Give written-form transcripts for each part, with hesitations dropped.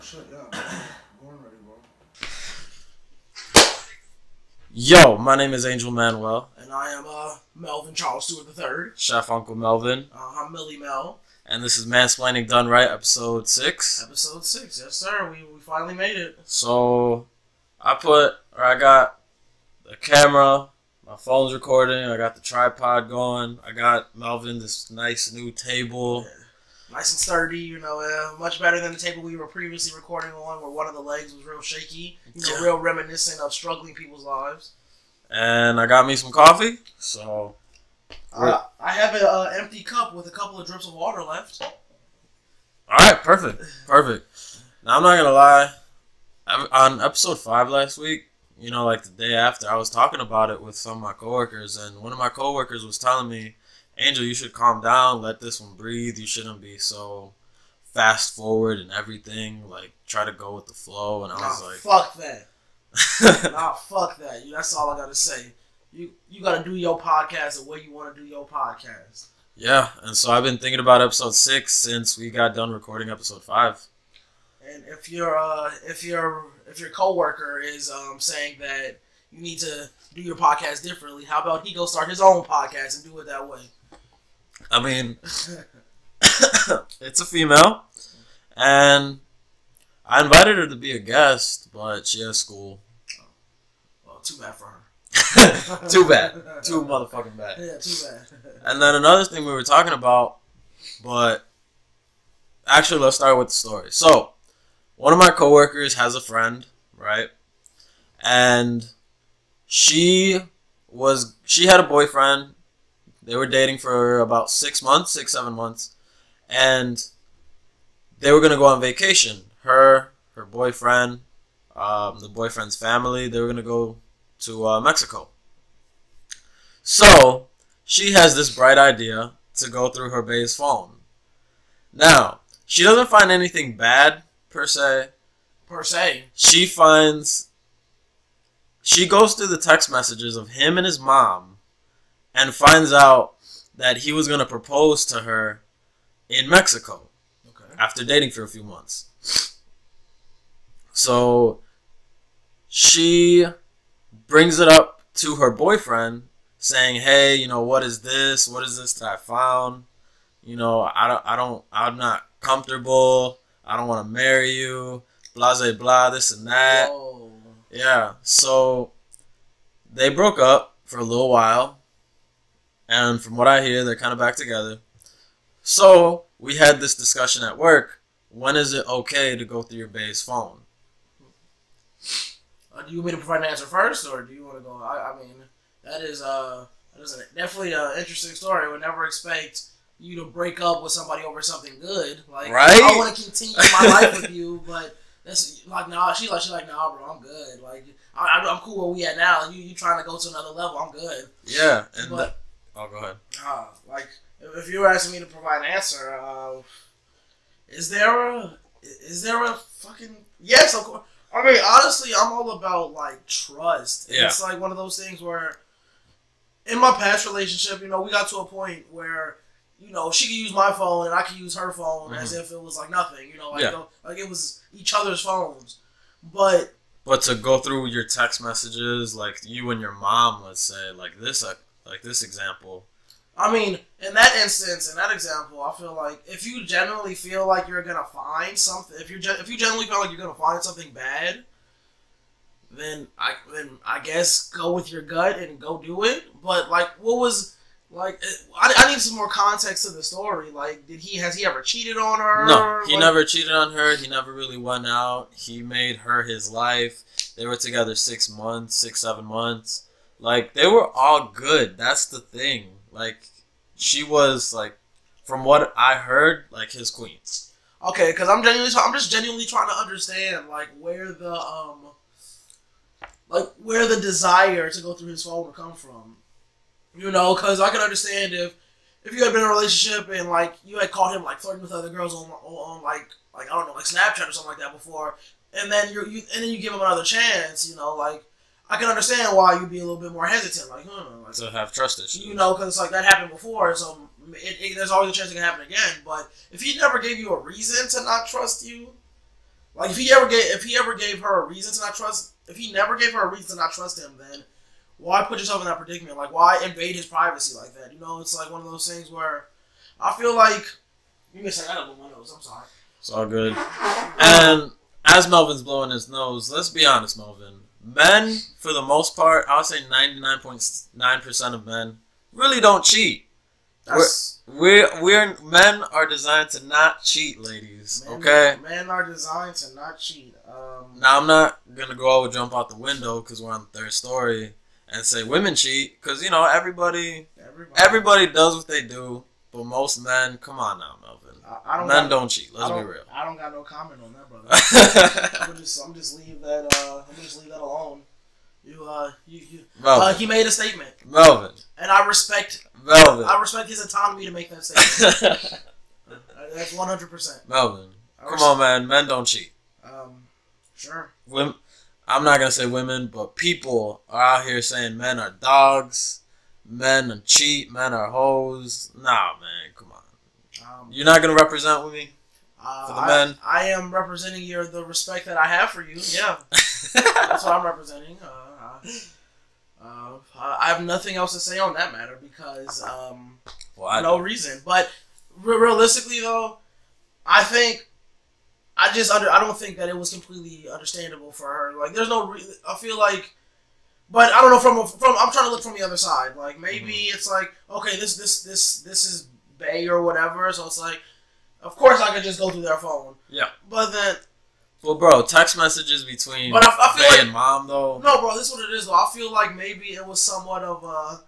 shit, yeah. Born ready, bro. Yo, my name is Angel Manuel. And I am Melvin Charles Stewart III. Chef Uncle Melvin. I'm Millie Mel. And this is Mansplaining Done Right, episode 6. Episode 6, yes sir. We finally made it. So, I got the camera, my phone's recording, I got the tripod going, I got Melvin this nice new table. Yeah. Nice and sturdy, you know, much better than the table we were previously recording on where one of the legs was real shaky, real reminiscent of struggling people's lives. And I got me some coffee, so... I have an empty cup with a couple of drips of water left. Alright, perfect. Now, I'm not gonna lie, on episode 5 last week, you know, like the day after, I was talking about it with some of my coworkers, and one of my coworkers was telling me, Angel, you should calm down, let this one breathe, you shouldn't be so fast forward and everything, like, try to go with the flow, and I was like... fuck that. Fuck that. That's all I gotta say. You gotta do your podcast the way you want to do your podcast. Yeah, and so I've been thinking about episode 6 since we got done recording episode 5. And if your coworker is saying that you need to do your podcast differently, how about he go start his own podcast and do it that way? I mean, it's a female, and I invited her to be a guest, but she has school. Oh. Well, too bad for her. Too bad. Too motherfucking bad. Yeah, too bad. And then another thing we were talking about, but actually let's start with the story. So, one of my coworkers has a friend, right? And she had a boyfriend. They were dating for about 6 months, 7 months. And they were going to go on vacation. Her boyfriend, the boyfriend's family, they were going to go to Mexico. So, she has this bright idea to go through her bae's phone. Now, she doesn't find anything bad, per se. She goes through the text messages of him and his mom and finds out that he was going to propose to her in Mexico. Okay. After dating for a few months. So, she brings it up to her boyfriend, saying, "Hey, you know, what is this? What is this that I found? You know, I'm not comfortable. I don't want to marry you. Blah, blah, blah, this and that." Whoa. Yeah. So they broke up for a little while, and from what I hear, they're kind of back together. So we had this discussion at work. When is it okay to go through your bae's phone? Do you want me to provide an answer first, or do you want to go? I mean, that is definitely an interesting story. I would never expect you to break up with somebody over something good. Like, right? I want to continue my life with you, but that's like, nah. She's like, nah, bro, I'm good. Like, I'm cool where we at now. You trying to go to another level? I'm good. Yeah, and but go ahead. Like, if you were asking me to provide an answer, is there a fucking yes? Of course. I mean, honestly, I'm all about, like, trust. Yeah. It's like one of those things where, in my past relationship, you know, we got to a point where, you know, she could use my phone and I could use her phone as if it was, like, nothing. You know, like, like it was each other's phones. But to go through your text messages, like, you and your mom, let's say, like this example. I mean, in that instance, in that example, I feel like if you genuinely feel like you're gonna find something, if you genuinely feel like you're gonna find something bad, then I guess go with your gut and go do it. But like, what was like? I need some more context to the story. Like, has he ever cheated on her? No, he never cheated on her. He never really went out. He made her his life. They were together 6 months, 7 months. Like, they were all good. That's the thing. Like, she was, like, from what I heard, like, his queen. Okay, because I'm just genuinely trying to understand, like, where the desire to go through his phone would come from. You know, because I can understand if you had been in a relationship and, like, you had caught him, like, flirting with other girls on like I don't know, like Snapchat or something like that before, and then you give him another chance, you know, like, I can understand why you'd be a little bit more hesitant, like, like, to have trust issues. You know, because, like, that happened before, so there's always a chance it can happen again. But if he never gave you a reason to not trust you, Like if he ever gave her a reason to not trust, if he never gave her a reason to not trust him, then why put yourself in that predicament? Like why invade his privacy like that? You know, it's like one of those things where I feel like you can say that up with my nose. I'm sorry. It's all good. And as Melvin's blowing his nose, let's be honest, Melvin. Men, for the most part, I would say 99.9% of men really don't cheat. We're men are designed to not cheat, ladies. Okay. Men are designed to not cheat. Now I'm not gonna go out and jump out the window because we're on the third story and say women cheat because you know everybody does what they do, but most men, come on now, Melvin. Men don't cheat. Let's be real. I don't got no comment on that, brother. I'm just leave that alone. He made a statement, Melvin, and I respect Melvin. I respect his autonomy to make that statement. That's 100%. Melvin, come on, man. Men don't cheat. Sure. Women, I'm not gonna say women, but people are out here saying men are dogs, men cheat, men are hoes. Nah, man, come on. You're not gonna represent with me for the men. I am representing the respect that I have for you. Yeah, that's what I'm representing. I have nothing else to say on that matter because no reason. But realistically, though, I don't think that it was completely understandable for her. Like, there's no. I feel like, but I don't know. From I'm trying to look from the other side. Like maybe it's like okay, this is bae or whatever. So it's like, of course I could just go through their phone. Yeah. But then. Well, bro, text messages between I feel bae like, and mom, though. No, bro, this is what it is, though. I feel like maybe it was somewhat of a...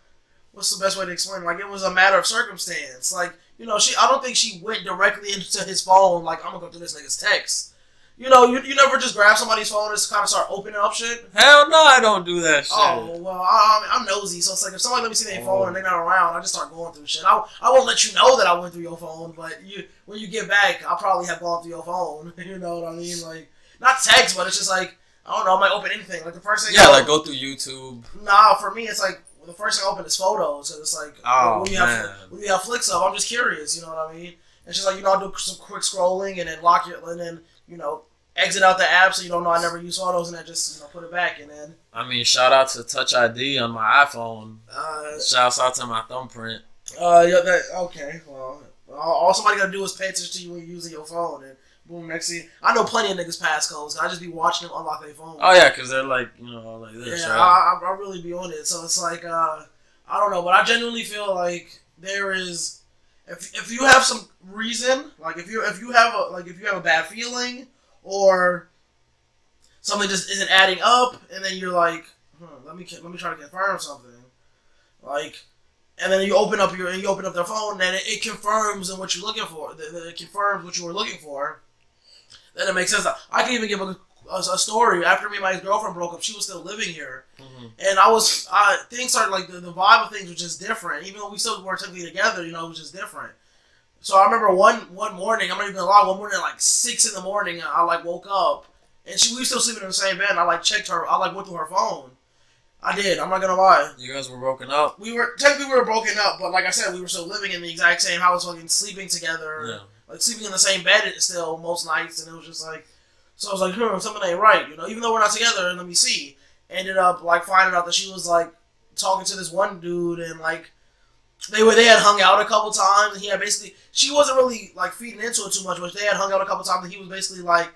What's the best way to explain it? Like, it was a matter of circumstance. Like, you know, I don't think she went directly into his phone, like, I'm gonna go through this nigga's text. You know, you never just grab somebody's phone and just kind of start opening up shit? Hell no, I don't do that shit. Oh, well, I'm nosy, so it's like, if somebody let me see their phone and they're not around, I just start going through shit. I won't let you know that I went through your phone, but when you get back, I'll probably have gone through your phone. You know what I mean? Like... Not text, but it's just like, I don't know, I might open anything. Like the first thing like go through YouTube. Nah, for me, it's like, the first thing I open is photos. So it's like, when you have flicks up, I'm just curious, you know what I mean? It's just like, you know, I'll do some quick scrolling and then you know, exit out the app so you don't know I never use photos and then just, you know, put it back and then. I mean, shout out to Touch ID on my iPhone. Shouts out to my thumbprint. Okay, well, all somebody gotta do is pay attention to you when you're using your phone and boom, next thing I know plenty of niggas passcodes. I just be watching them unlock their phone. Oh yeah, because they're like, you know, like this. Yeah, right? I really be on it. So it's like, I don't know, but I genuinely feel like there is, if you have some reason, like if you have a bad feeling or something just isn't adding up, and then you're like, let me try to confirm something, like. And then you open up their phone, and it confirms what you're looking for. It confirms what you were looking for. Then it makes sense. I can even give a story. After me and my ex-girlfriend broke up, she was still living here, and things started like the vibe of things was just different. Even though we still weren't technically together, you know, it was just different. So I remember one morning, I'm not even gonna lie. One morning at like 6 in the morning, I like woke up, and we were still sleeping in the same bed. And I like checked her. I like went through her phone. I did. I'm not gonna lie. You guys were broken up. We were broken up, but like I said, we were still living in the exact same house, fucking sleeping together, like sleeping in the same bed still most nights, and it was just like, so I was like, something ain't right, you know. Even though we're not together, and let me see. Ended up like finding out that she was like talking to this one dude, and like they had hung out a couple times, and he had she wasn't really like feeding into it too much, but they had hung out a couple times, and he was basically like,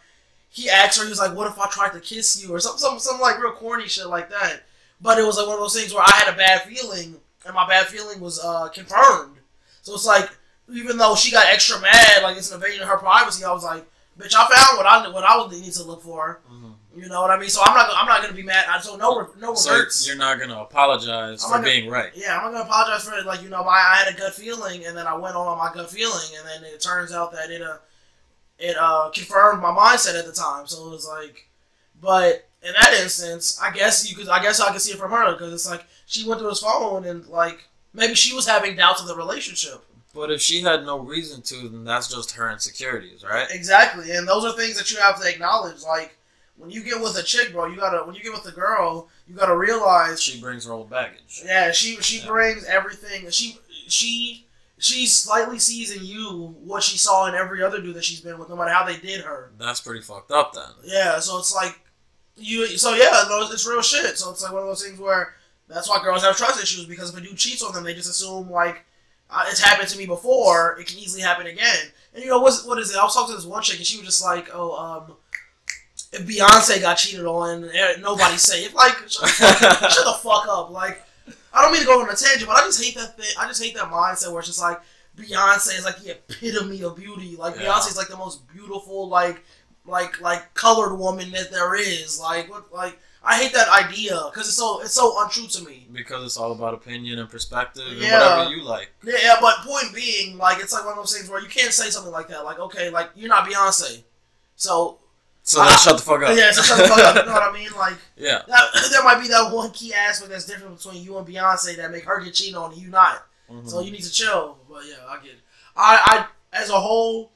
he asked her, he was like, what if I tried to kiss you, or some like real corny shit like that. But it was like one of those things where I had a bad feeling, and my bad feeling was confirmed. So it's like, even though she got extra mad, like it's an invasion of her privacy, I was like, bitch, I found what I would need to look for. Mm-hmm. You know what I mean? So I'm not gonna be mad. So no regrets. So you're not gonna apologize for being right. Yeah, I'm not gonna apologize for it. Like, you know, I had a gut feeling, and then I went on my gut feeling, and then it turns out that it confirmed my mindset at the time. So it was like, but. In that instance, I guess I could see it from her, because it's like she went through his phone and like maybe she was having doubts of the relationship. But if she had no reason to, then that's just her insecurities, right? Exactly, and those are things that you have to acknowledge. Like when you get with a chick, bro, when you get with a girl, you gotta realize she brings her old baggage. Yeah, she brings everything. She she slightly sees in you what she saw in every other dude that she's been with, no matter how they did her. That's pretty fucked up then. Yeah, so it's like it's real shit. So it's like one of those things where that's why girls have trust issues, because if a dude cheats on them, they just assume like it's happened to me before, it can easily happen again. And you know what is it? I was talking to this one chick and she was just like, if Beyonce got cheated on, nobody's safe. Like, shut the fuck up. Like, I don't mean to go on a tangent, but I just hate that thing. I just hate that mindset where it's just like Beyonce is like the epitome of beauty. Like Beyonce is like the most beautiful, like colored woman that there is. Like what? Like I hate that idea because it's so untrue to me. Because it's all about opinion and perspective and whatever you like. Yeah, but point being, like it's like one of those things where you can't say something like that. Like okay, like you're not Beyonce, so shut the fuck up. Yeah, so shut the fuck up. You know what I mean? Like, yeah, there might be that one key aspect that's different between you and Beyonce that make her get cheated on and you not. Mm-hmm. So you need to chill. But yeah, I get it. I as a whole,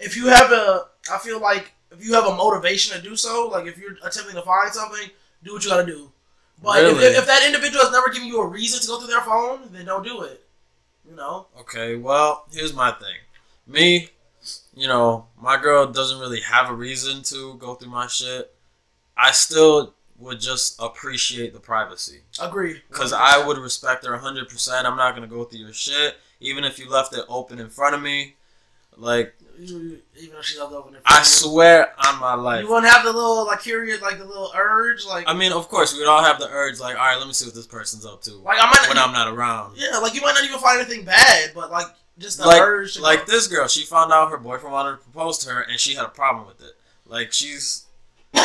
I feel like if you have a motivation to do so, like if you're attempting to find something, do what you gotta do. But really? if that individual has never given you a reason to go through their phone, then don't do it. You know? Okay, well, here's my thing. Me, you know, my girl doesn't really have a reason to go through my shit. I still would just appreciate the privacy. Agreed. Because I would respect her 100%. I'm not going to go through your shit. Even if you left it open in front of me. Like, even if she left it open in front I swear on my life. You wouldn't have the little, like, curious, like, the little urge? Like, I mean, of course, we'd all have the urge, like, all right, let me see what this person's up to. Like, when I'm not around. Yeah, like, you might not even find anything bad, but, like, just the urge to like this girl, she found out her boyfriend wanted to propose to her, and she had a problem with it. Like, she's, in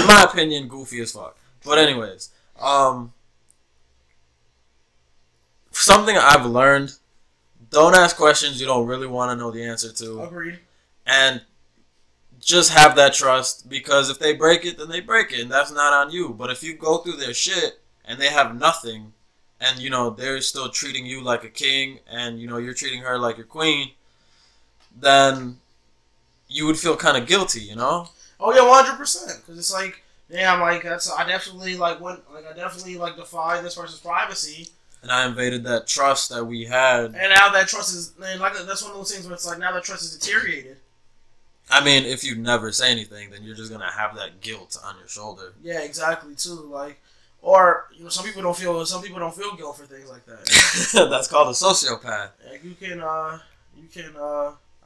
my opinion, goofy as fuck. But anyways, something I've learned, don't ask questions you don't really want to know the answer to. Agreed. And just have that trust, because if they break it, then they break it, and that's not on you. But if you go through their shit, and they have nothing, and, you know, they're still treating you like a king, and, you know, you're treating her like your queen, then you would feel kind of guilty, you know? Oh, yeah, 100%. Because it's like, damn, like, I definitely defied this person's privacy. And I invaded that trust that we had. And now that trust is, and like, that's one of those things where it's like, now that trust is deteriorated. I mean, if you never say anything, then you're just going to have that guilt on your shoulder. Yeah, exactly, too. Like, or, you know, some people don't feel guilt for things like that. That's called a sociopath. Yeah,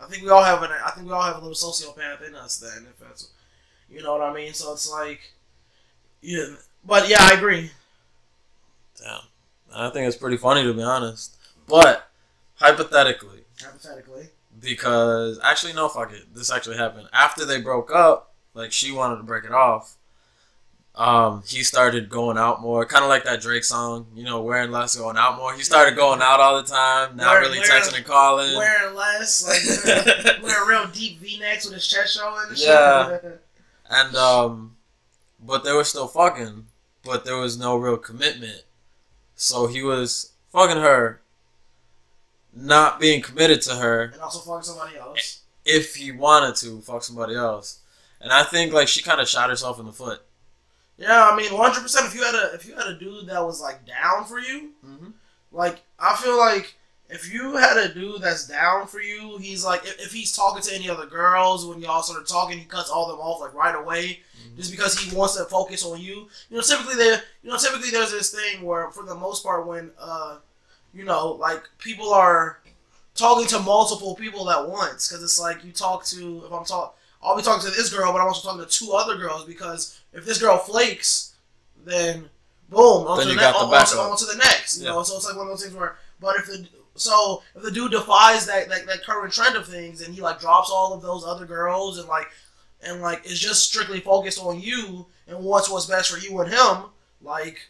I think we all have a little sociopath in us then, if that's, you know what I mean? So it's like, yeah, but yeah, I agree. Damn. I think it's pretty funny, to be honest. But, hypothetically. Because, actually, no, fuck it. This actually happened. After they broke up, like, she wanted to break it off. He started going out more, kind of like that Drake song, you know, wearing less, going out more. He started going out all the time, not really texting and calling. Wearing less, like, wearing real deep V-necks with his chest showing and shit. And, but they were still fucking, but there was no real commitment. So he was fucking her, not being committed to her. And also fucking somebody else. If he wanted to fuck somebody else. And I think, like, she kind of shot herself in the foot. Yeah, I mean, 100%. If you had a dude that was like down for you, like I feel like if you had a dude that's down for you, he's like if he's talking to any other girls when y'all start talking, he cuts all them off like right away, just because he wants to focus on you. You know, typically there's this thing where for the most part when you know, like people are talking to multiple people at once, because it's like you talk to I'll be talking to this girl, but I'm also talking to two other girls, because if this girl flakes, then boom, on to the next. You know, so it's like one of those things where, but if the dude defies that current trend of things, and he like drops all of those other girls and like is just strictly focused on you and wants what's best for you and him, like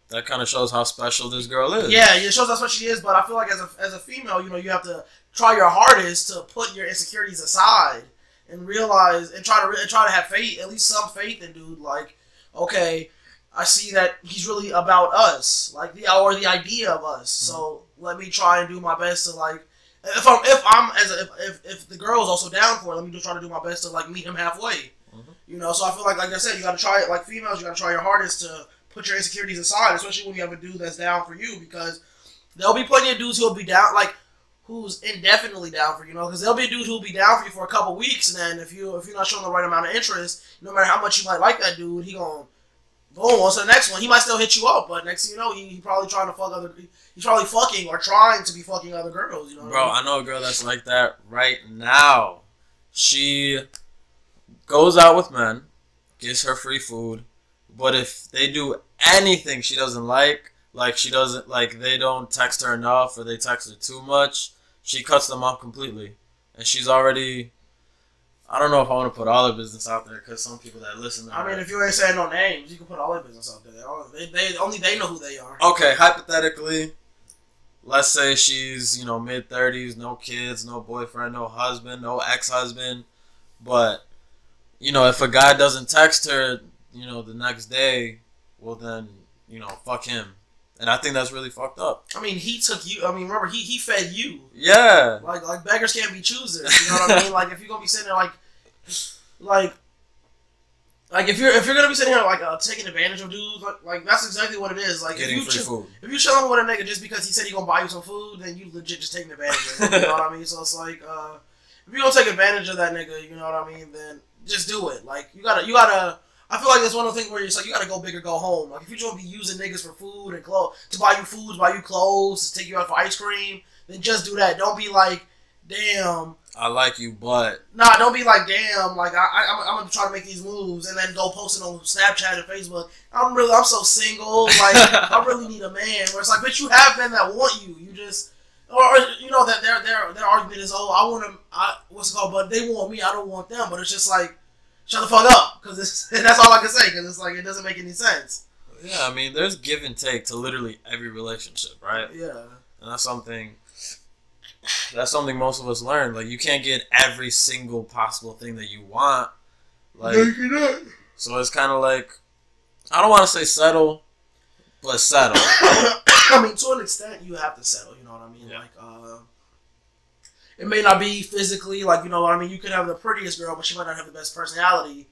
that kind of shows how special this girl is. Yeah, it shows how special she is. But I feel like as a female, you know, you have to try your hardest to put your insecurities aside. And realize and try to have faith, at least some faith in dude. Like, okay, I see that he's really about us, like the idea of us. So let me try and do my best to like, if the girl's also down for it, let me just try to do my best to like meet him halfway. You know, so I feel like I said, you got to try it. Like females, you got to try your hardest to put your insecurities aside, especially when you have a dude that's down for you, because there'll be plenty of dudes who'll be down. Like, who's indefinitely down for you, because there'll be a dude who'll be down for you for a couple weeks, and then if you're not showing the right amount of interest, no matter how much you might like that dude, he gonna boom on to the next one. He might still hit you up, but next thing you know, he probably trying to fuck other. He's probably fucking or trying to be fucking other girls. You know, bro. I know a girl that's like that right now. She goes out with men, gets her free food, but if they do anything she doesn't like she doesn't like, they don't text her enough or they text her too much, she cuts them off completely, and she's already. I don't know if I want to put all their business out there because some people that listen to her. I mean, if you ain't saying no names, you can put all their business out there. They only they know who they are. Okay, hypothetically, let's say she's, mid-30s, no kids, no boyfriend, no husband, no ex-husband. But, if a guy doesn't text her, the next day, well then, fuck him. And I think that's really fucked up. I mean, he took you. I mean, remember, he fed you. Yeah. Like beggars can't be choosers. You know what I mean? Like, if you're gonna be sitting there like if you're gonna be sitting here taking advantage of dudes, like that's exactly what it is. Like, getting free food. If you chilling with a nigga just because he said he gonna buy you some food, then you legit just taking advantage of him. You know what I mean? So it's like, if you gonna take advantage of that nigga, you know what I mean? Then just do it. Like, you gotta. I feel like it's one of the things where it's like you gotta go big or go home. Like, if you're gonna be using niggas for food and clothes, to buy you food, buy you clothes, to take you out for ice cream, then just do that. Don't be like, damn, I like you, but nah, don't be like, damn, like I'm gonna try to make these moves and then go post it on Snapchat and Facebook. I'm so single, like I really need a man. Where it's like, bitch, you have men that want you. You just, or that their argument is, oh, I want them, what's it called? But they want me, I don't want them. But it's just like, shut the fuck up, because that's all I can say, because it's like, it doesn't make any sense. Yeah, I mean, there's give and take to literally every relationship, right? Yeah. And that's something most of us learn. Like, you can't get every single possible thing that you want. Like, no, you cannot. So it's kind of like, I don't want to say settle, but settle. I mean, to an extent, you have to settle, you know what I mean? Yeah. Like, it may not be physically, like, you know what I mean? You could have the prettiest girl, but she might not have the best personality.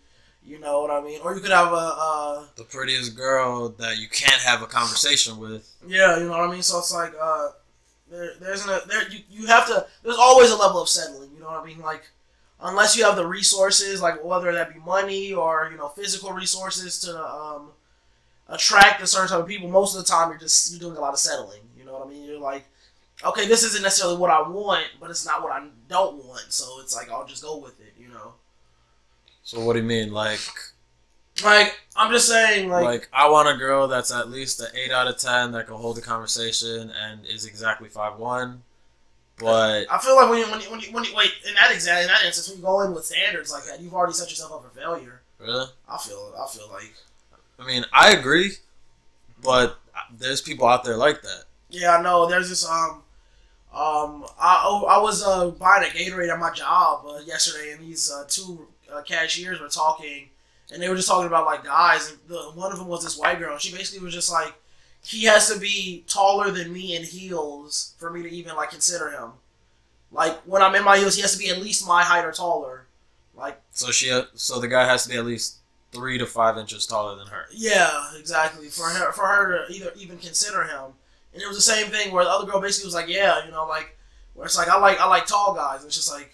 You know what I mean? Or you could have the prettiest girl that you can't have a conversation with. Yeah, you know what I mean? So it's like, you have to, there's always a level of settling, you know what I mean? Like, unless you have the resources, like, whether that be money or, physical resources to attract a certain type of people, most of the time you're doing a lot of settling, you know what I mean? You're like, okay, this isn't necessarily what I want, but it's not what I don't want, so it's like, I'll just go with it, you know? So what do you mean, like, I'm just saying, like, I want a girl that's at least an 8 out of 10 that can hold a conversation and is exactly 5'1", but I feel like when you wait, in that instance, when you go in with standards like that, you've already set yourself up for failure. Really? I feel like. I mean, I agree, but there's people out there like that. Yeah, I know. There's this I was buying a Gatorade at my job yesterday, and these two cashiers were talking, and they were just talking about like guys. And one of them was this white girl. And she basically was just like, he has to be taller than me in heels for me to even like consider him. Like, when I'm in my heels, he has to be at least my height or taller. Like, so the guy has to be at least 3 to 5 inches taller than her. Yeah, exactly. For her to even consider him. And it was the same thing where the other girl basically was like, yeah, like, where it's like, I like tall guys. And it's just like,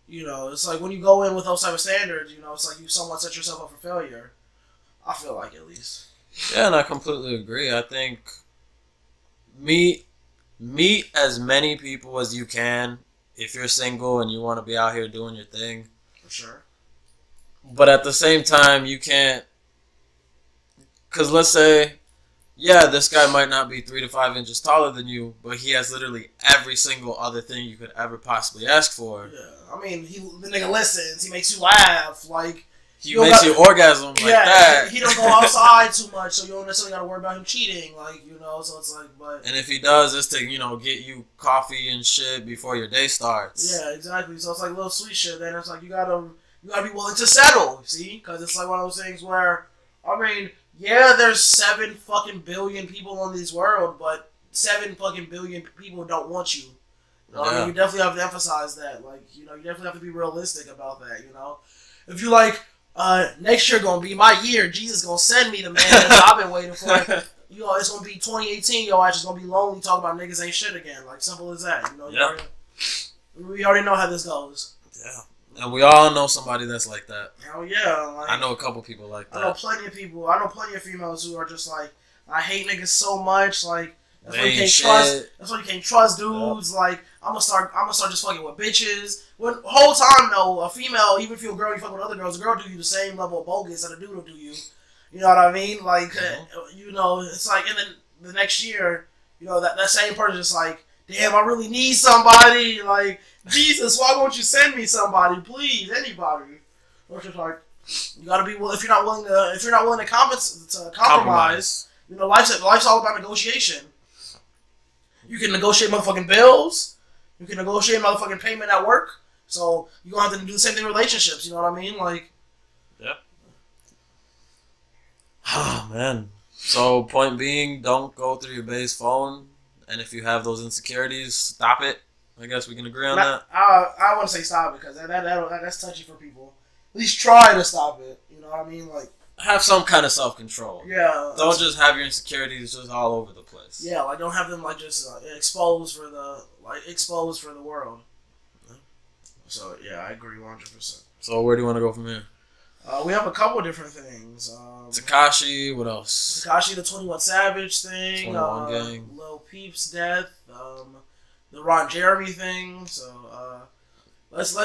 it's like when you go in with those type of standards, it's like you somewhat set yourself up for failure. I feel like, at least. Yeah, and I completely agree. I think meet as many people as you can if you're single and you want to be out here doing your thing. For sure. But at the same time, you can't, because let's say, yeah, this guy might not be 3 to 5 inches taller than you, but he has literally every single other thing you could ever possibly ask for. Yeah, I mean, the nigga listens, he makes you laugh, like, he makes you orgasm like that. He don't go outside too much, so you don't necessarily got to worry about him cheating, like, so it's like, but... And if he does, it's to, get you coffee and shit before your day starts. Yeah, exactly, so it's like little sweet shit, then it's like, you gotta be willing to settle, see? Because it's like one of those things where, I mean, yeah, there's 7 fucking billion people in this world, but 7 fucking billion people don't want you. I mean, you definitely have to emphasize that. Like, you definitely have to be realistic about that, If you like, next year gonna be my year, Jesus gonna send me the man that I've been waiting for. it's gonna be 2018. Your ass is gonna be lonely talking about niggas ain't shit again. Like simple as that. You know. Yeah. We already know how this goes. Yeah. And we all know somebody that's like that. Hell yeah. Like, I know a couple people like that. I know plenty of people. I know plenty of females who are just like, I hate niggas so much. Like that's why you can't trust. That's why you can't trust dudes. Yep. Like I'm gonna start just fucking with bitches. When whole time though, a female, even if you're a girl, you fuck with other girls. A girl do you the same level of bogus that a dude will do you. You know what I mean? Like you know, it's like, and then the next year, you know, that same person just like, damn, I really need somebody. Like Jesus, why won't you send me somebody, please, anybody? Or just like, you gotta be if you're not willing to compromise. You know, life's all about negotiation. You can negotiate motherfucking bills. You can negotiate motherfucking payment at work. So you gonna have to do the same thing in relationships. You know what I mean? Like, yeah. Oh man. So point being, don't go through your base phone, and if you have those insecurities, stop it. I guess we can agree on that. I want to say stop it because that's touchy for people. At least try to stop it. You know what I mean? Like, have some kind of self-control. Yeah. Don't just have your insecurities just all over the place. Yeah, like don't have them like just exposed for the world. Yeah. So yeah, I agree 100%. So where do you want to go from here? We have a couple of different things. Tekashi, what else? Tekashi, the 21 Savage thing. 21 Gang. Lil Peep's death. The Ron Jeremy thing. So let's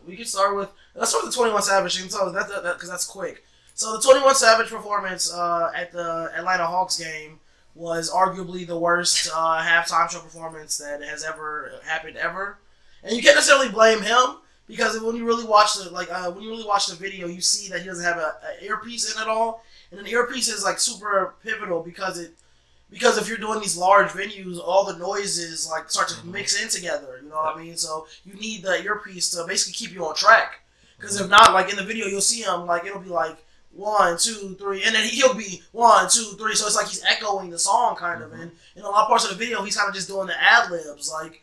we can start with the 21 Savage thing. So that because that's quick. So the 21 Savage performance at the Atlanta Hawks game was arguably the worst halftime show performance that has ever happened ever, and you can't necessarily blame him because when you really watch the video, you see that he doesn't have an earpiece in at all, and an earpiece is like super pivotal because if you're doing these large venues, all the noises like start to mix in together. You know what I mean? So you need the earpiece to basically keep you on track. Because if not, like in the video, you'll see him like it'll be like 1, 2, 3, and then he'll be 1, 2, 3. So it's like he's echoing the song kind of, and in a lot of parts of the video, he's kind of just doing the ad libs, like,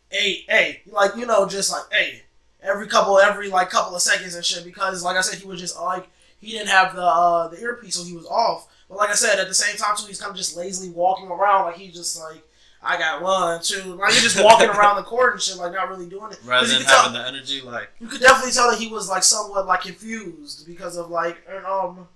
hey, like you know, just like hey, every couple of seconds and shit. Because like I said, he was just like he didn't have the earpiece, so he was off. But like I said, at the same time too, he's kind of just lazily walking around, like he's just like. I got 1, 2. Like, he's just walking around the court and shit, like, not really doing it. Rather than having the energy, like... You could definitely tell that he was, like, somewhat, like, confused because of, like, I don't know,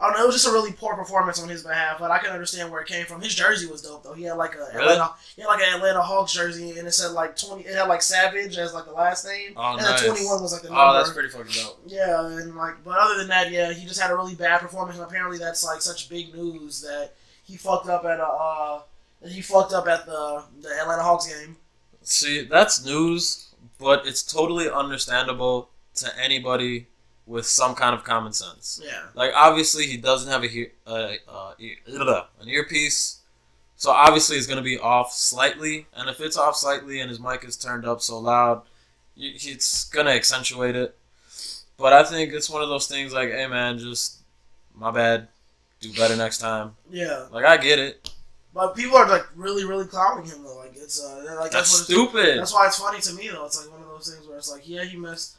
it was just a really poor performance on his behalf, but I can understand where it came from. His jersey was dope, though. He had, like, an Atlanta Hawks jersey, and it said, like, 20... It had, like, Savage as, like, the last name. Oh, and nice. the 21 was, like, the number. Oh, that's pretty fucking dope. Yeah, and, like... But other than that, yeah, he just had a really bad performance, and apparently that's, like, such big news that he fucked up at the Atlanta Hawks game. See, that's news, but it's totally understandable to anybody with some kind of common sense. Yeah. Like, obviously, he doesn't have an earpiece, so obviously it's going to be off slightly, and if it's off slightly and his mic is turned up so loud, it's going to accentuate it. But I think it's one of those things like, hey, man, just, my bad, do better next time. Yeah. Like, I get it. But people are like really, really clowning him though. Like it's like that's stupid. That's why it's funny to me though. It's like one of those things where it's like, yeah, he missed.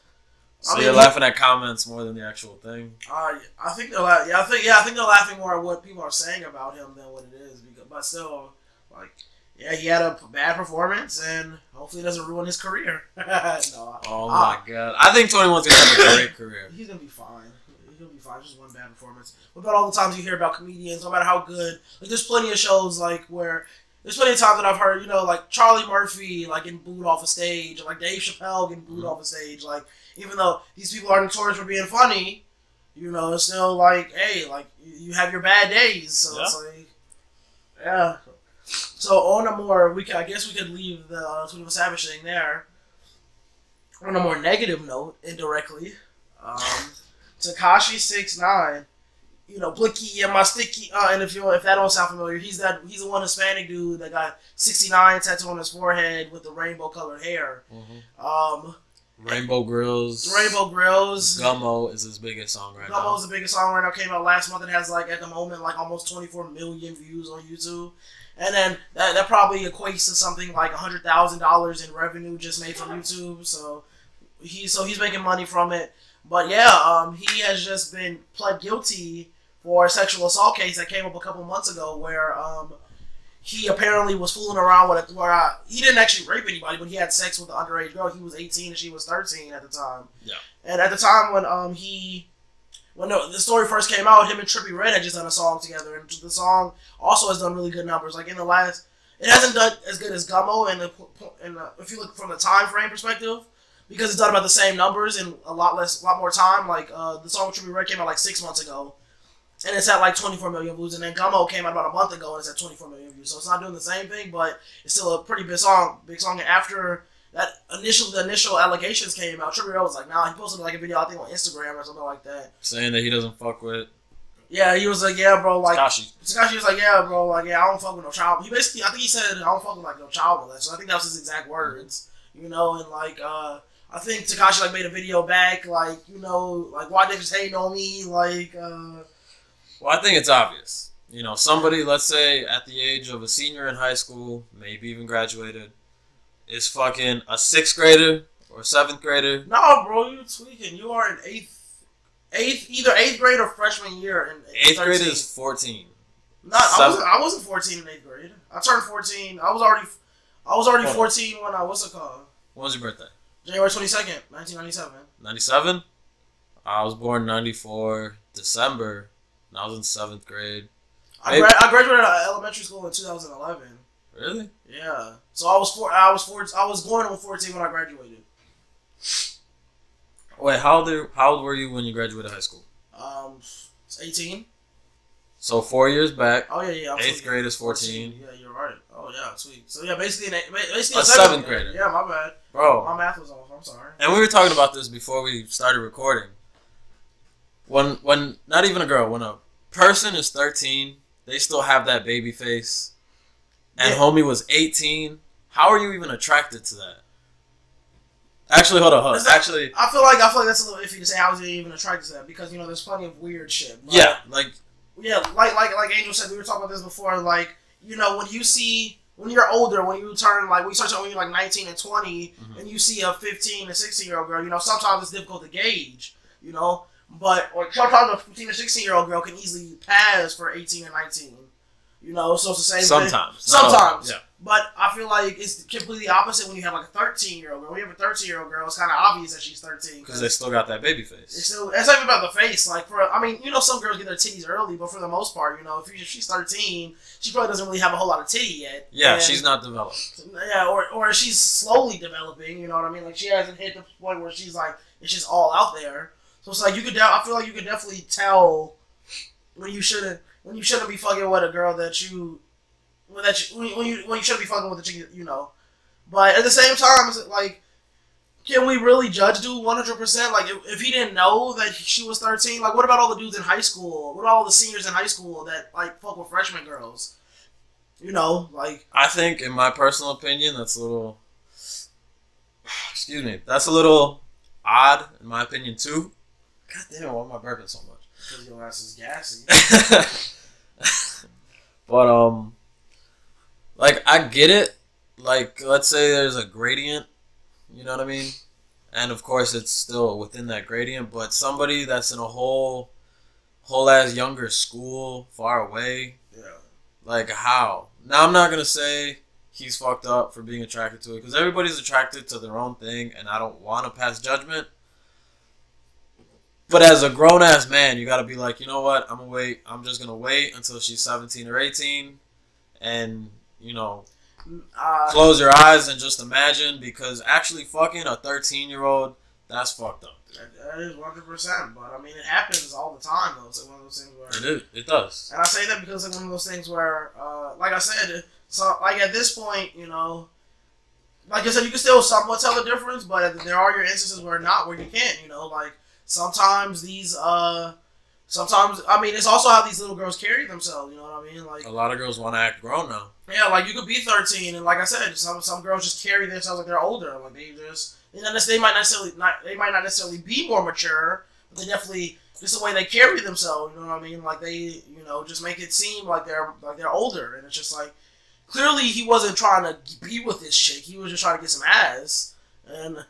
So you're laughing at comments more than the actual thing. I think they're I think they're laughing more at what people are saying about him than what it is. But still, like, yeah, he had a bad performance, and hopefully it doesn't ruin his career. No. Oh my god, I think 21's gonna have a great career. He's gonna be fine. He'll be fine. Just one bad performance. What about all the times you hear about comedians, no matter how good? Like, there's plenty of shows, like, where... There's plenty of times that I've heard, you know, like, Charlie Murphy, like, getting booed off a stage, or, like, Dave Chappelle getting booed off a stage. Like, even though these people are notorious for being funny, you know, it's still, like, hey, like, you have your bad days. So it's like... Yeah. So, on a more... I guess we could leave the 21 Savage thing there. On a more negative note, indirectly... Tekashi 6ix9ine, you know, Blicky and my sticky. And if that don't sound familiar, he's the one Hispanic dude that got 69 tattooed on his forehead with the rainbow colored hair. Rainbow Grills. Gummo is his biggest song right now. Gummo's the biggest song right now. Came out last month and has like at the moment like almost 24 million views on YouTube. And then that probably equates to something like $100,000 in revenue just made from YouTube. So he's making money from it. But yeah, he has just been pled guilty for a sexual assault case that came up a couple months ago where he apparently was fooling around with it. He didn't actually rape anybody, but he had sex with an underage girl. He was 18 and she was 13 at the time. Yeah. And at the time when the story first came out, him and Trippie Redd had just done a song together, and the song also has done really good numbers. Like in the last, it hasn't done as good as Gummo, and if you look from the time frame perspective, because it's done about the same numbers in a lot more time. Like the song with Trippie Redd came out like 6 months ago, and it's at like 24 million views, and then Gummo came out about a month ago, and it's at 24 million views. So it's not doing the same thing, but it's still a pretty big song. And after the initial allegations came out, Trippie Redd was like, nah, he posted like a video, I think on Instagram or something like that, saying that he doesn't fuck with. Yeah, he was like, yeah, bro, like Tekashi was like, yeah, bro, like, yeah, I don't fuck with no child. He basically, I think he said, I don't fuck with like no child molester. I think that was his exact words, you know. And like, I think Tekashi like made a video back, like, you know, like why niggas hating on me, like. Well, I think it's obvious. You know, somebody, let's say, at the age of a senior in high school, maybe even graduated, is fucking a 6th grader or 7th grader. No, bro, you tweaking. You are in either 8th grade or freshman year. In 8th grade is 14. No, I wasn't 14 in 8th grade. I turned 14. I was already 14 when what's it called? When was your birthday? January 22nd, 1997. 97? I was born 94, December, and I was in 7th grade. I graduated out of elementary school in 2011. Really? Yeah. So I was going on 14 when I graduated. Wait, how old were you when you graduated high school? 18. So 4 years back. Oh yeah. 8th grade is 14. Yeah, you're right. Oh yeah, sweet. So yeah, basically a 7th grader. Yeah, my bad. Bro. My math was off. I'm sorry. And we were talking about this before we started recording. When not even a girl, when a person is 13, they still have that baby face. And homie was 18. How are you even attracted to that? Actually, hold on. Actually, I feel like that's a little iffy to say how is he even attracted to that, because you know there's plenty of weird shit. Like, like Angel said, we were talking about this before. Like, you know, when you're older, when you start when you're like 19 and 20, and you see a 15 and 16-year-old girl, you know, sometimes it's difficult to gauge, you know. But like sometimes a 15 or 16-year-old girl can easily pass for 18 and 19. You know, so it's the same thing. Sometimes. Yeah. But I feel like it's completely opposite when you have like a 13-year-old girl. When you have a 13-year-old girl, it's kind of obvious that she's 13. Because they still got that baby face. It's not even about the face. Like, you know, some girls get their titties early, but for the most part, you know, if she's 13, she probably doesn't really have a whole lot of titty yet. Yeah, she's not developed. Yeah, or she's slowly developing, you know what I mean? Like, she hasn't hit the point where she's like, it's just all out there. So it's like, I feel like you could definitely tell when you shouldn't be fucking with a girl when you shouldn't be fucking with a chick, you know. But at the same time, is it like, can we really judge dude 100%? Like, if he didn't know that she was 13, like, what about all the dudes in high school? What about all the seniors in high school that like fuck with freshman girls? You know, like. I think, in my personal opinion, that's a little. Excuse me. That's a little odd, in my opinion, too. God damn, why am I burping so much? Because your ass is gassy. But, like, I get it. Like, let's say there's a gradient, you know what I mean? And, of course, it's still within that gradient, but somebody that's in a whole ass younger school, far away, like, how? Now, I'm not going to say he's fucked up for being attracted to it, because everybody's attracted to their own thing, and I don't want to pass judgment. But as a grown-ass man, you got to be like, you know what? I'm just going to wait until she's 17 or 18 and, you know, close your eyes and just imagine, because actually fucking a 13-year-old, that's fucked up. That is 100%, but I mean, it happens all the time, though. It's like one of those things where... It does. And I say that because it's like one of those things where, like I said, so, like, at this point, you know, like I said, you can still somewhat tell the difference, but there are your instances where you can't, you know, like, sometimes I mean, it's also how these little girls carry themselves, you know what I mean? Like, a lot of girls want to act grown now. Yeah, like, you could be 13, and like I said, some girls just carry themselves like they're older. Like, they might not necessarily be more mature, but they definitely, just the way they carry themselves, you know what I mean? Like, they, you know, just make it seem like they're older, and it's just like, clearly he wasn't trying to be with this chick, he was just trying to get some ass, and,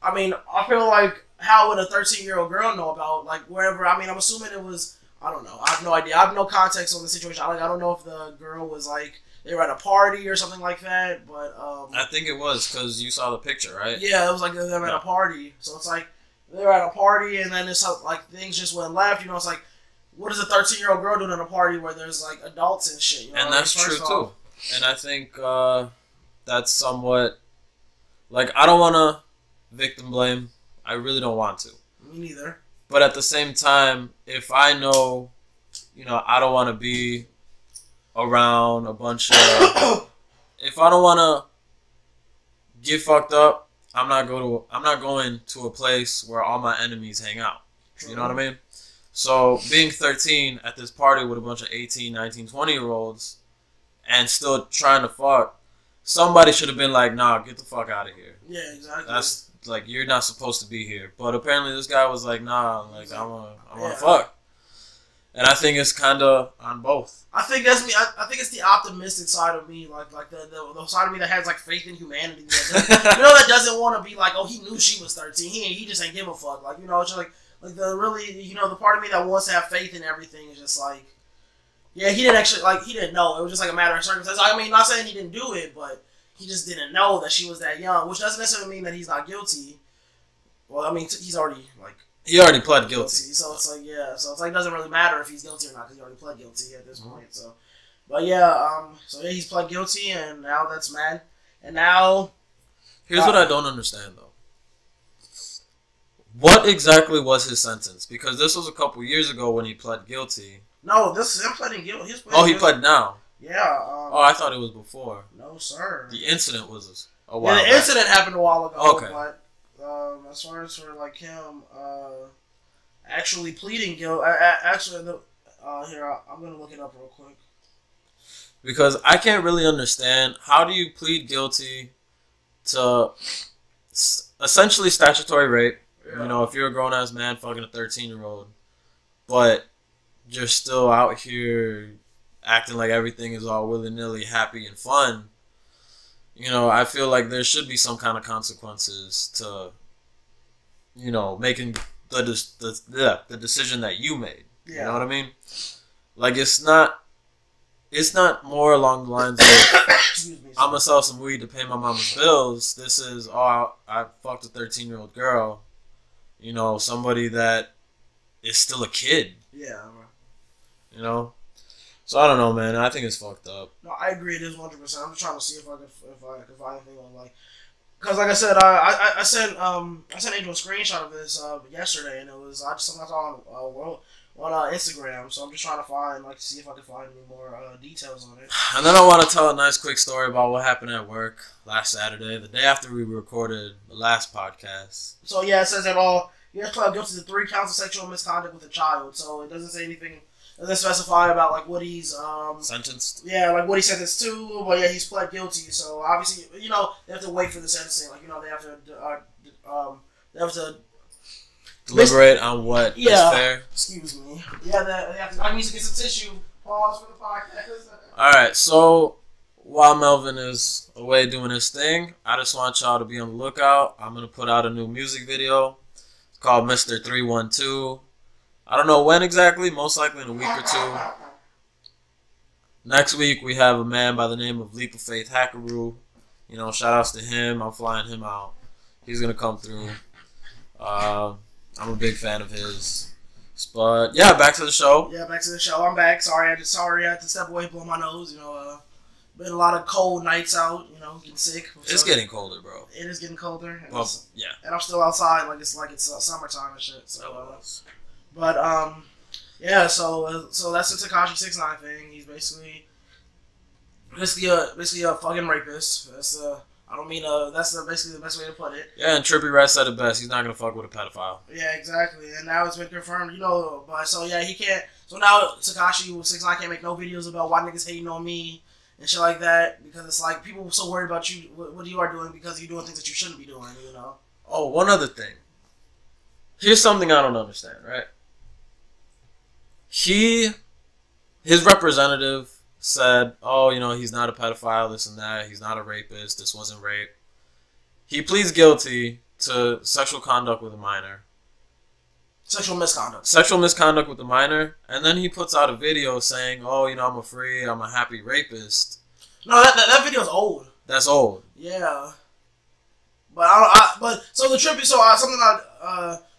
I mean, I feel like, how would a 13-year-old girl know about, like, wherever, I mean, I'm assuming it was I don't know. I have no idea. I have no context on the situation. I don't know if the girl was like they were at a party or something like that. But I think it was because you saw the picture, right? Yeah, it was like them at a party. So it's like they were at a party, and then it's like things just went left. You know, it's like what is a 13-year-old girl doing at a party where there's like adults and shit? You know, and that's true too. And I think that's somewhat like I don't want to victim blame. I really don't want to. Me neither. But at the same time, if I know, you know, I don't want to be around a bunch of. If I don't want to get fucked up, I'm not going to a place where all my enemies hang out. You know what I mean? So being 13 at this party with a bunch of 18, 19, 20-year-olds and still trying to fuck, somebody should have been like, nah, get the fuck out of here. Yeah, exactly. That's like, you're not supposed to be here. But apparently this guy was like, nah, like, I want to fuck. And I think it's kind of on both. I think that's me. I think it's the optimistic side of me, like the side of me that has like faith in humanity. That doesn't want to be like, oh, he knew she was 13. He just ain't give a fuck. Like, you know, it's just like the really, you know, the part of me that wants to have faith in everything is just like, yeah, he didn't know. It was just like a matter of circumstances. I mean, not saying he didn't do it, but he just didn't know that she was that young, which doesn't necessarily mean that he's not guilty. Well, I mean, he's already like. He already pled guilty. So it's like, yeah. So it's like, it doesn't really matter if he's guilty or not because he already pled guilty at this point. So, but yeah, he's pled guilty and now that's mad. And now. Here's what I don't understand though. What exactly was his sentence? Because this was a couple years ago when he pled guilty. No, this is him pleading guilty. He pled now. Yeah. I thought it was before. No, sir. The incident was a while back. The incident happened a while ago. Okay. But as far as for like him actually pleading guilty, here I'm gonna look it up real quick. Because I can't really understand how do you plead guilty to essentially statutory rape. Yeah. You know, if you're a grown ass man fucking a 13-year-old, but you're still out here acting like everything is all willy-nilly happy and fun. You know, I feel like there should be some kind of consequences to, you know, making the decision that you made. Yeah. You know what I mean? Like, it's not more along the lines of, I'm going to sell some weed to pay my mama's bills. This is, I fucked a 13-year-old girl. You know, somebody that is still a kid. Yeah. You know? So I don't know, man. I think it's fucked up. No, I agree. It is 100%. I'm just trying to see if I can find anything on like, because like I said, I sent Angel a screenshot of this yesterday, and it was I saw on Instagram. So I'm just trying to see if I can find any more details on it. And then I want to tell a nice quick story about what happened at work last Saturday, the day after we recorded the last podcast. So yeah, it says that he has pled guilty to 3 counts of sexual misconduct with a child. So it doesn't say anything. Doesn't specify about like what he's sentenced. Yeah, like what he's sentenced to, but yeah, he's pled guilty. So obviously, you know, they have to wait for the sentencing. Like, you know, they have to deliberate on what is fair. Excuse me. Yeah, they have to. I need to get some tissue. Pause for the podcast. All right, so while Melvin is away doing his thing, I just want y'all to be on the lookout. I'm gonna put out a new music video. It's called Mr. 312. I don't know when exactly, most likely in a week or 2. Next week, we have a man by the name of Leap of Faith Hackaroo. You know, shout outs to him. I'm flying him out. He's going to come through. I'm a big fan of his. But, yeah, back to the show. Yeah, back to the show. I'm back. Sorry, I had to step away, blow my nose. You know, been a lot of cold nights out, you know, getting sick. It's getting colder, bro. It is getting colder. Well, yeah. And I'm still outside like it's summertime and shit. So, but yeah, so that's the Tekashi 6ix9ine thing. He's basically a fucking rapist. That's basically the best way to put it. Yeah, and Trippie Redd said it best. He's not gonna fuck with a pedophile. Yeah, exactly. And now it's been confirmed, you know. But so yeah, he can't. So now Tekashi 6ix9ine can't make no videos about why niggas hating on me and shit like that, because it's like people are so worried about you, what you are doing, because you're doing things that you shouldn't be doing, you know. Oh, one other thing. Here's something I don't understand, right? His representative said, oh, you know, he's not a pedophile, this and that. He's not a rapist. This wasn't rape. He pleads guilty to sexual conduct with a minor. Sexual misconduct with the minor, and then he puts out a video saying, "Oh, I'm I'm a happy rapist." No, that video's old. That's old. Yeah, but so the trippy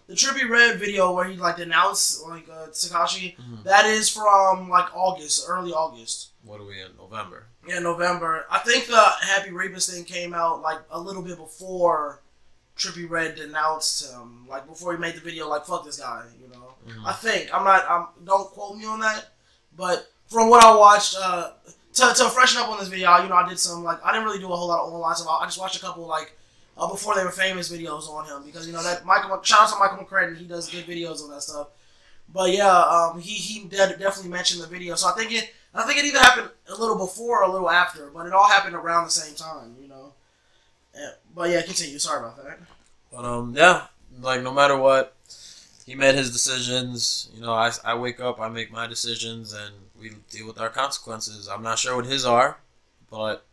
the Trippie Redd video where he denounced Tekashi, that is from early August. What are we in November? Yeah, November. I think the Happy Rapist thing came out a little bit before Trippie Redd denounced him, before he made the video fuck this guy, I think. Don't quote me on that, but from what I watched, to freshen up on this video, I did some I didn't really do a whole lot of online stuff. I just watched a couple before they were famous videos on him, because that shout out to Michael McCredden, he does good videos on that stuff. But yeah, he definitely mentioned the video, so I think it either happened a little before or a little after, but it all happened around the same time, Yeah, but yeah, continue. Sorry about that. But yeah, no matter what, he made his decisions. I wake up, I make my decisions, and we deal with our consequences. I'm not sure what his are, but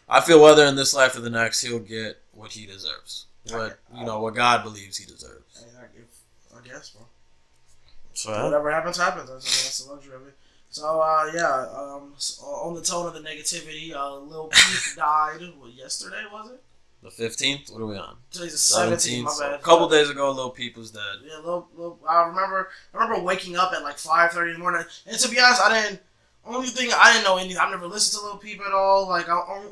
I feel whether in this life or the next, he'll get what he deserves. What God believes he deserves. I guess, bro. So whatever happens, happens. That's the luxury of it. So on the tone of the negativity, Lil Peep died. Yesterday, was it? The 15th. What are we on? Today's the 17th. My bad. A couple days ago, Lil Peep was dead. Yeah, I remember waking up at 5:30 in the morning, and to be honest, I didn't know anything. I've never listened to Lil Peep at all.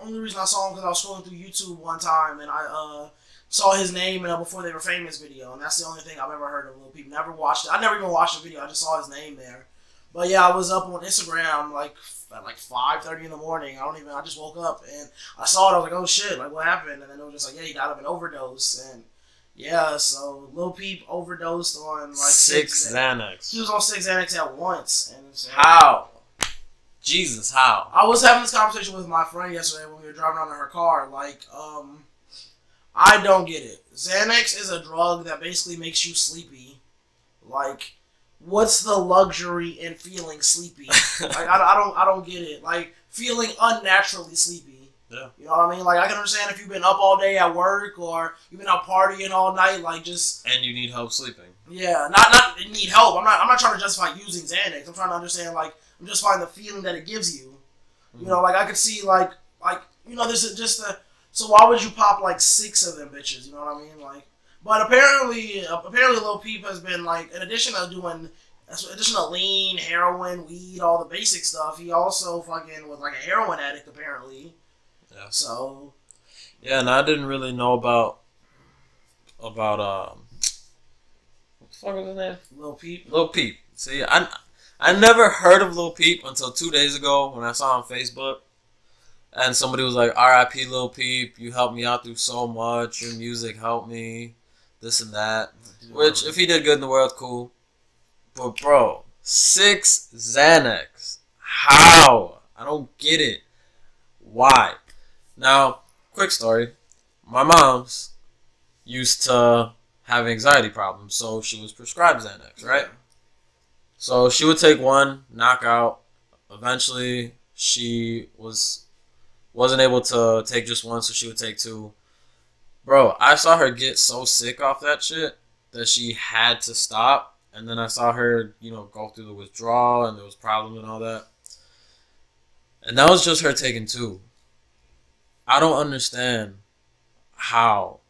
Only reason I saw him because I was scrolling through YouTube one time, and I saw his name in a Before They Were Famous video, and that's the only thing I've ever heard of Lil Peep. Never watched it. I never even watched the video. I just saw his name there. But yeah, I was up on Instagram at 5:30 in the morning. I just woke up and I saw it. I was like, oh shit, what happened? And then it was just he died of an overdose. And yeah, so Lil Peep overdosed on 6 Xanax. He was on 6 Xanax at once. And so, how? Jesus, how? I was having this conversation with my friend yesterday when we were driving around in her car. I don't get it. Xanax is a drug that basically makes you sleepy. What's the luxury in feeling sleepy? I don't get it. Feeling unnaturally sleepy. Yeah. You know what I mean? I can understand if you've been up all day at work or you've been out partying all night, and you need help sleeping. Yeah, not need help. I'm not trying to justify using Xanax. I'm trying to understand I'm just finding the feeling that it gives you. Mm-hmm. I could see this is just so why would you pop 6 of them bitches? You know what I mean? But apparently Lil Peep has been in addition to lean, heroin, weed, all the basic stuff, he also fucking was a heroin addict apparently. Yeah. So. Yeah, and I didn't really know about what the fuck was his name? Lil Peep. Lil Peep. See, I never heard of Lil Peep until 2 days ago when I saw on Facebook. And somebody was like, R.I.P. Lil Peep, you helped me out through so much, your music helped me, this and that. Which, if he did good in the world, cool. But, bro, 6 Xanax. How? I don't get it. Why? Now, quick story. My mom's used to have anxiety problems, so she was prescribed Xanax, right? So she would take one, knock out. Eventually, she wasn't able to take just one, so she would take 2. Bro, I saw her get so sick off that shit that she had to stop. And then I saw her, go through the withdrawal, and there was problems and all that. And that was just her taking 2. I don't understand how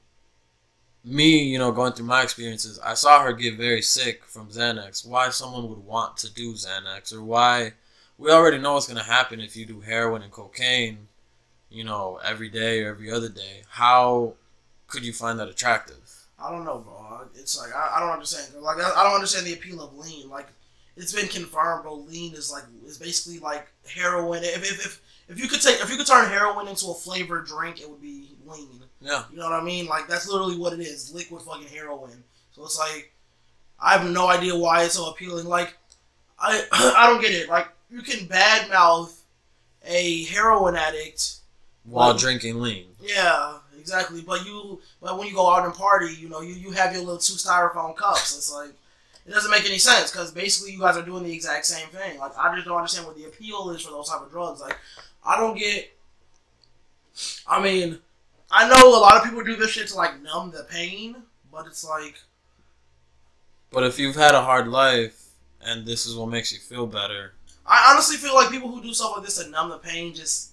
me, going through my experiences, I saw her get very sick from Xanax. Why someone would want to do Xanax, or why we already know what's going to happen if you do heroin and cocaine, every day or every other day. How could you find that attractive? I don't know, bro. It's I don't understand. I don't understand the appeal of lean. It's been confirmed, bro. Lean is basically heroin. If you could turn heroin into a flavored drink, it would be lean. Yeah. You know what I mean? That's literally what it is. Liquid fucking heroin. So it's I have no idea why it's so appealing. I don't get it. You can badmouth a heroin addict while drinking lean. Yeah, exactly. But when you go out and party, you have your little 2 styrofoam cups. It's it doesn't make any sense because basically you guys are doing the exact same thing. I just don't understand what the appeal is for those type of drugs. I don't get. I mean, I know a lot of people do this shit to numb the pain, but it's But if you've had a hard life and this is what makes you feel better, I honestly feel like people who do stuff like this to numb the pain just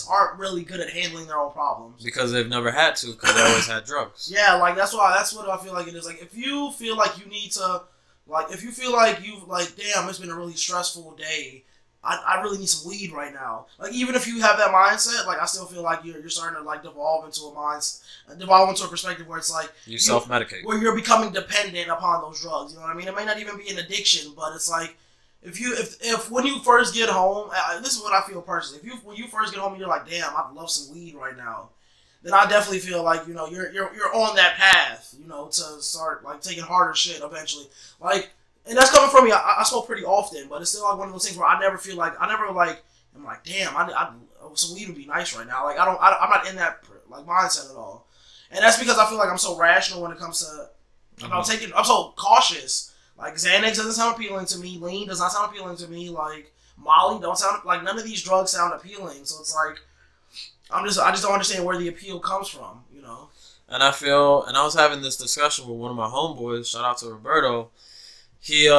aren't really good at handling their own problems because they've never had to, because they always had drugs. Yeah, like that's what I feel like it is. Like if you feel like you need to, like if you feel like you like, damn, it's been a really stressful day. I really need some weed right now. Like even if you have that mindset, like I still feel like you're starting to like devolve into a perspective where it's like you self-medicate, where you're becoming dependent upon those drugs. You know what I mean? It may not even be an addiction, but it's like if when you first get home, this is what I feel personally. When you first get home and you're like, damn, I'd love some weed right now, then I definitely feel like you're on that path, to start like taking harder shit eventually, like. And that's coming from me. I smoke pretty often, but it's still like one of those things where I'm like, damn, some weed would be nice right now. Like I'm not in that like mindset at all, and that's because I feel like I'm so rational when it comes to I'm so cautious. Like Xanax doesn't sound appealing to me. Lean does not sound appealing to me. Like Molly don't sound like, none of these drugs sound appealing. So it's like I just don't understand where the appeal comes from, And I was having this discussion with one of my homeboys. Shout out to Roberto. He,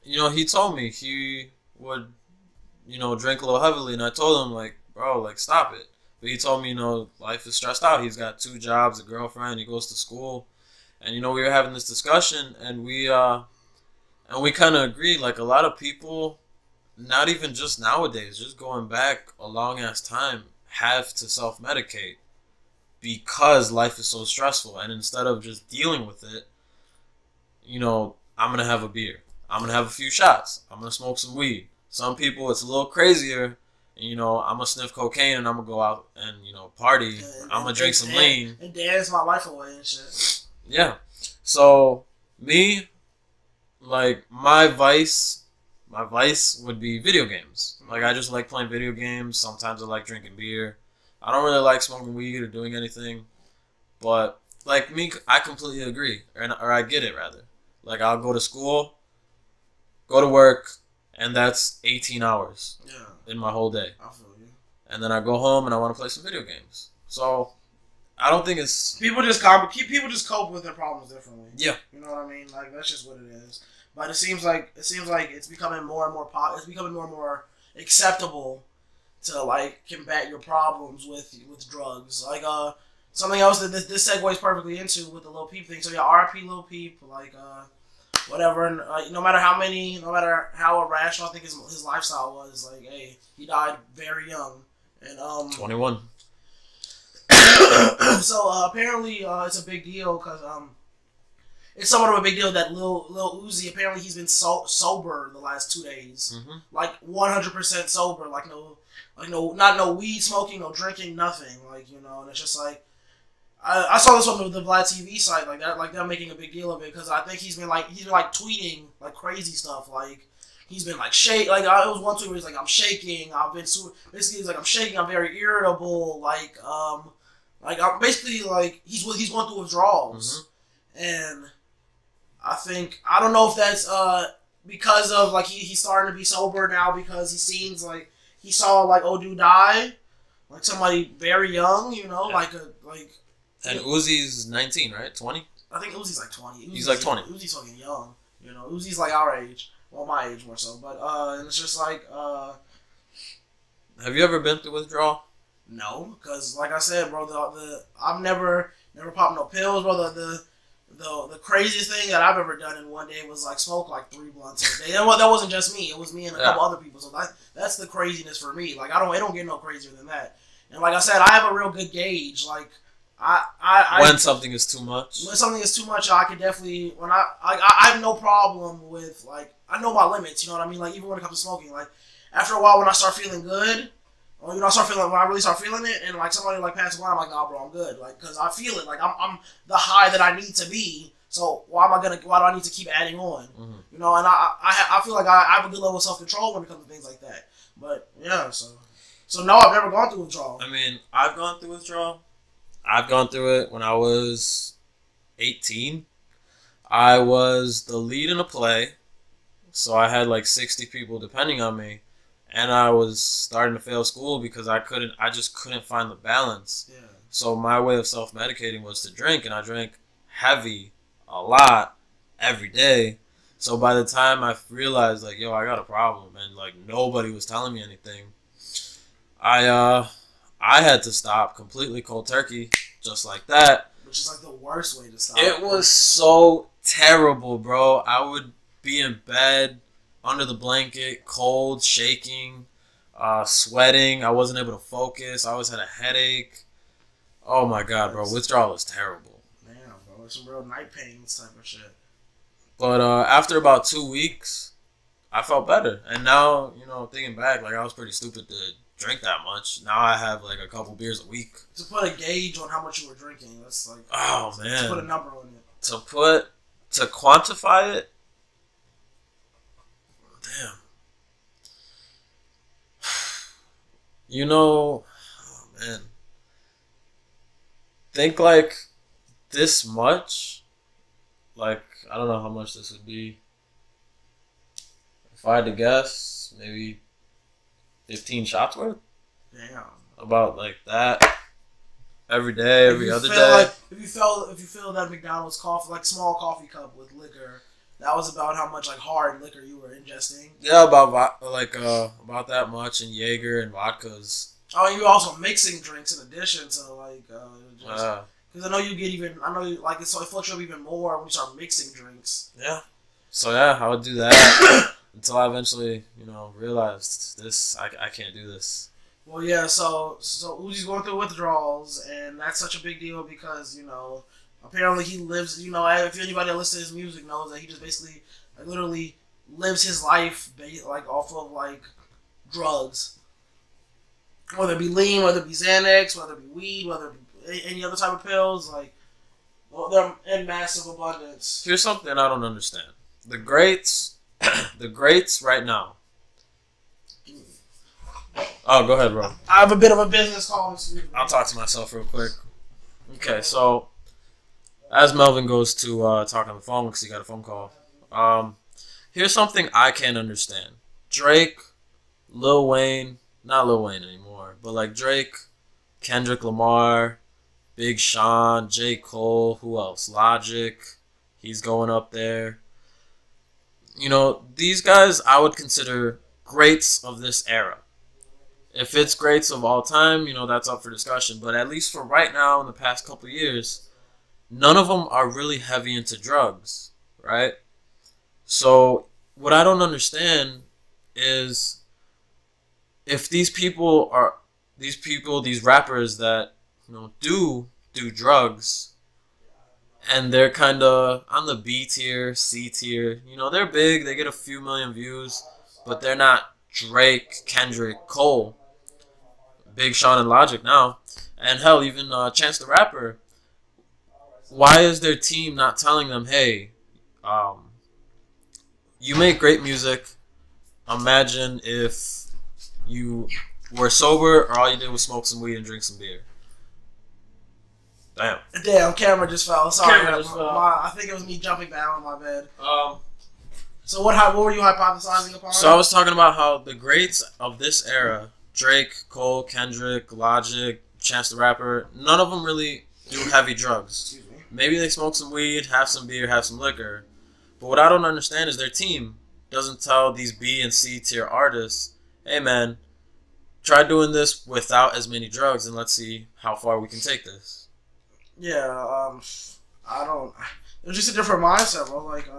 he told me he would, drink a little heavily, and I told him, like, bro, like, stop it. But he told me, life is stressed out. He's got 2 jobs, a girlfriend, he goes to school, and, we were having this discussion, and we kind of agreed, like, a lot of people, not even just nowadays, just going back a long-ass time, have to self-medicate because life is so stressful, and instead of just dealing with it, I'm going to have a beer. I'm going to have a few shots. I'm going to smoke some weed. Some people, it's a little crazier. And, I'm going to sniff cocaine and I'm going to go out and, party. I'm going to drink some lean. And dance my life away and shit. Yeah. So, me, like, my vice would be video games. Like, I just like playing video games. Sometimes I like drinking beer. I don't really like smoking weed or doing anything. But, like, me, I completely agree. Or I get it, rather. Like, I'll go to school, go to work, and that's 18 hours in my whole day. I feel you. And then I go home and I want to play some video games. So, I don't think it's... People just cope with their problems differently. Yeah. You know what I mean? Like, that's just what it is. But it seems like it's becoming more and more acceptable to, like, combat your problems with drugs. Like, something else that this segues perfectly into with the Lil Peep thing. So, yeah, RIP Lil Peep, like, whatever, and no matter how irrational I think his lifestyle was, like, hey, he died very young, and 21. So apparently it's a big deal because it's somewhat of a big deal that Lil Uzi, apparently he's been sober the last 2 days, like 100% sober, like no weed smoking, no drinking, nothing, like, and it's just like. I saw this on the Vlad TV site, like that, like they're making a big deal of it because I think he's been tweeting like crazy stuff, like he's been like shake, like it was one tweet where he's like, I'm shaking, basically he's like, I'm shaking, I'm very irritable, like I'm basically like he's going through withdrawals, and I don't know if that's because of like he's starting to be sober now because he seems like he saw like old dude die, like somebody very young, like. And Uzi's 19, right? 20? I think Uzi's like 20. He's like 20. Uzi's fucking young. Uzi's like our age. Well, my age more so. But and it's just like Have you ever been through withdrawal? No, because like I said, bro, I've never popped no pills, bro. The craziest thing that I've ever done in one day was like smoke like 3 blunts a day. That wasn't just me. It was me and a couple other people. So that's the craziness for me. Like it don't get no crazier than that. And like I said, I have a real good gauge. Like when something is too much. When something is too much, I could definitely I have no problem with, like, I know my limits. You know what I mean? Like even when it comes to smoking, like after a while when I start feeling good, or when I really start feeling it, and like somebody like passes by, I'm like, nah, bro, I'm good. Like because I feel it. Like I'm the high that I need to be. So why do I need to keep adding on? And I feel like I have a good level of self control when it comes to things like that. But yeah, so no, I've never gone through withdrawal. I mean, I've gone through withdrawal. I've gone through it when I was 18. I was the lead in a play, so I had like 60 people depending on me, and I was starting to fail school because I just couldn't find the balance. Yeah. So my way of self-medicating was to drink, and I drank heavy, a lot, every day. So by the time I realized, like, yo, I got a problem, and like nobody was telling me anything, I had to stop completely cold turkey, just like that. Which is like the worst way to stop. It was so terrible, bro. I would be in bed, under the blanket, cold, shaking, sweating. I wasn't able to focus. I always had a headache. Oh my god, bro. Withdrawal is terrible. Damn, bro. It's some real night pains type of shit. But after about 2 weeks, I felt better. And now, you know, thinking back, like, I was pretty stupid to drink that much. Now I have like a couple beers a week. To put a gauge on how much you were drinking, that's like, oh man, to put a number on it. To quantify it, damn. You know, oh man, think like this much. Like, I don't know how much this would be. If I had to guess, maybe 15 shots worth. Damn. About like that. Every day, every other day. Like, if you feel that McDonald's coffee, like small coffee cup with liquor, that was about how much like hard liquor you were ingesting. Yeah, about that much, and Jaeger and vodkas. Oh, and you're also mixing drinks in addition to like because I know like it fluctuates even more when you start mixing drinks. Yeah. So yeah, I would do that until I eventually, you know, realized this. I can't do this. Well, yeah. So Uzi's going through withdrawals, and that's such a big deal because, you know, apparently he lives. You know, if anybody that listens to his music knows that he just basically, like, literally lives his life like off of like drugs, whether it be lean, whether it be Xanax, whether it be weed, whether it be any other type of pills, like, well, they're in massive abundance. Here's something I don't understand. The greats right now. Oh, go ahead, bro. I have a bit of a business call. I'll talk to myself real quick. Okay, so as Melvin goes to talk on the phone because he got a phone call, here's something I can't understand. Drake, Lil Wayne, not Lil Wayne anymore, but like Drake, Kendrick Lamar, Big Sean, J. Cole, who else? Logic, he's going up there. You know, these guys I would consider greats of this era. If it's greats of all time, you know, that's up for discussion. But at least for right now, in the past couple of years, none of them are really heavy into drugs, right? So what I don't understand is if these rappers that, you know, do drugs, and they're kind of on the B tier, C tier. You know, they're big. They get a few million views, but they're not Drake, Kendrick, Cole, Big Sean, and Logic now. And hell, even Chance the Rapper. Why is their team not telling them, hey, you make great music. Imagine if you were sober or all you did was smoke some weed and drink some beer. Damn, camera just fell. Sorry, Camera just fell. I think it was me jumping down on my bed. So what were you hypothesizing upon? So I was talking about how the greats of this era, Drake, Cole, Kendrick, Logic, Chance the Rapper, none of them really do heavy drugs. Excuse me. Maybe they smoke some weed, have some beer, have some liquor. But what I don't understand is their team doesn't tell these B and C tier artists, hey man, try doing this without as many drugs and let's see how far we can take this. Yeah, I don't. It's just a different mindset, bro. Like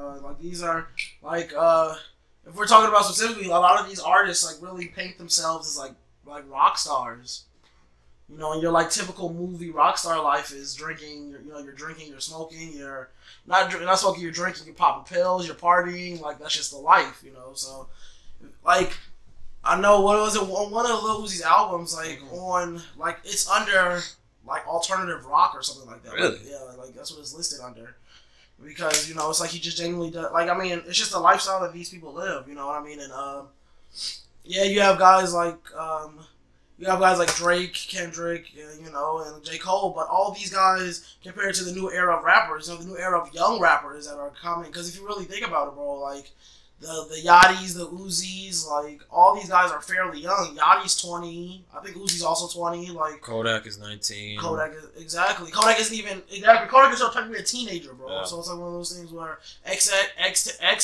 these are like if we're talking about specifically, a lot of these artists like really paint themselves as like rock stars. You know, and your like typical movie rock star life is drinking. You're drinking, you're smoking, you're not smoking, you're drinking, you're popping pills, you're partying. Like that's just the life, you know. So, like, I know what was it? One of Lil Uzi's albums, like on like it's under like alternative rock or something like that. Really? Like, yeah, like that's what it's listed under. Because, you know, it's like he just genuinely does. Like, I mean, it's just the lifestyle that these people live. You know what I mean? And yeah, you have guys like Drake, Kendrick, you know, and J. Cole. But all these guys, compared to the new era of rappers, you know, the new era of young rappers that are coming. Because if you really think about it, bro, like the Yachty's, the Uzis, like all these guys are fairly young. Yachty's 20. I think Uzi's also 20. Like Kodak is 19. Kodak is exactly. Kodak isn't even exactly. Kodak is technically a teenager, bro. Yeah. So it's like one of those things where X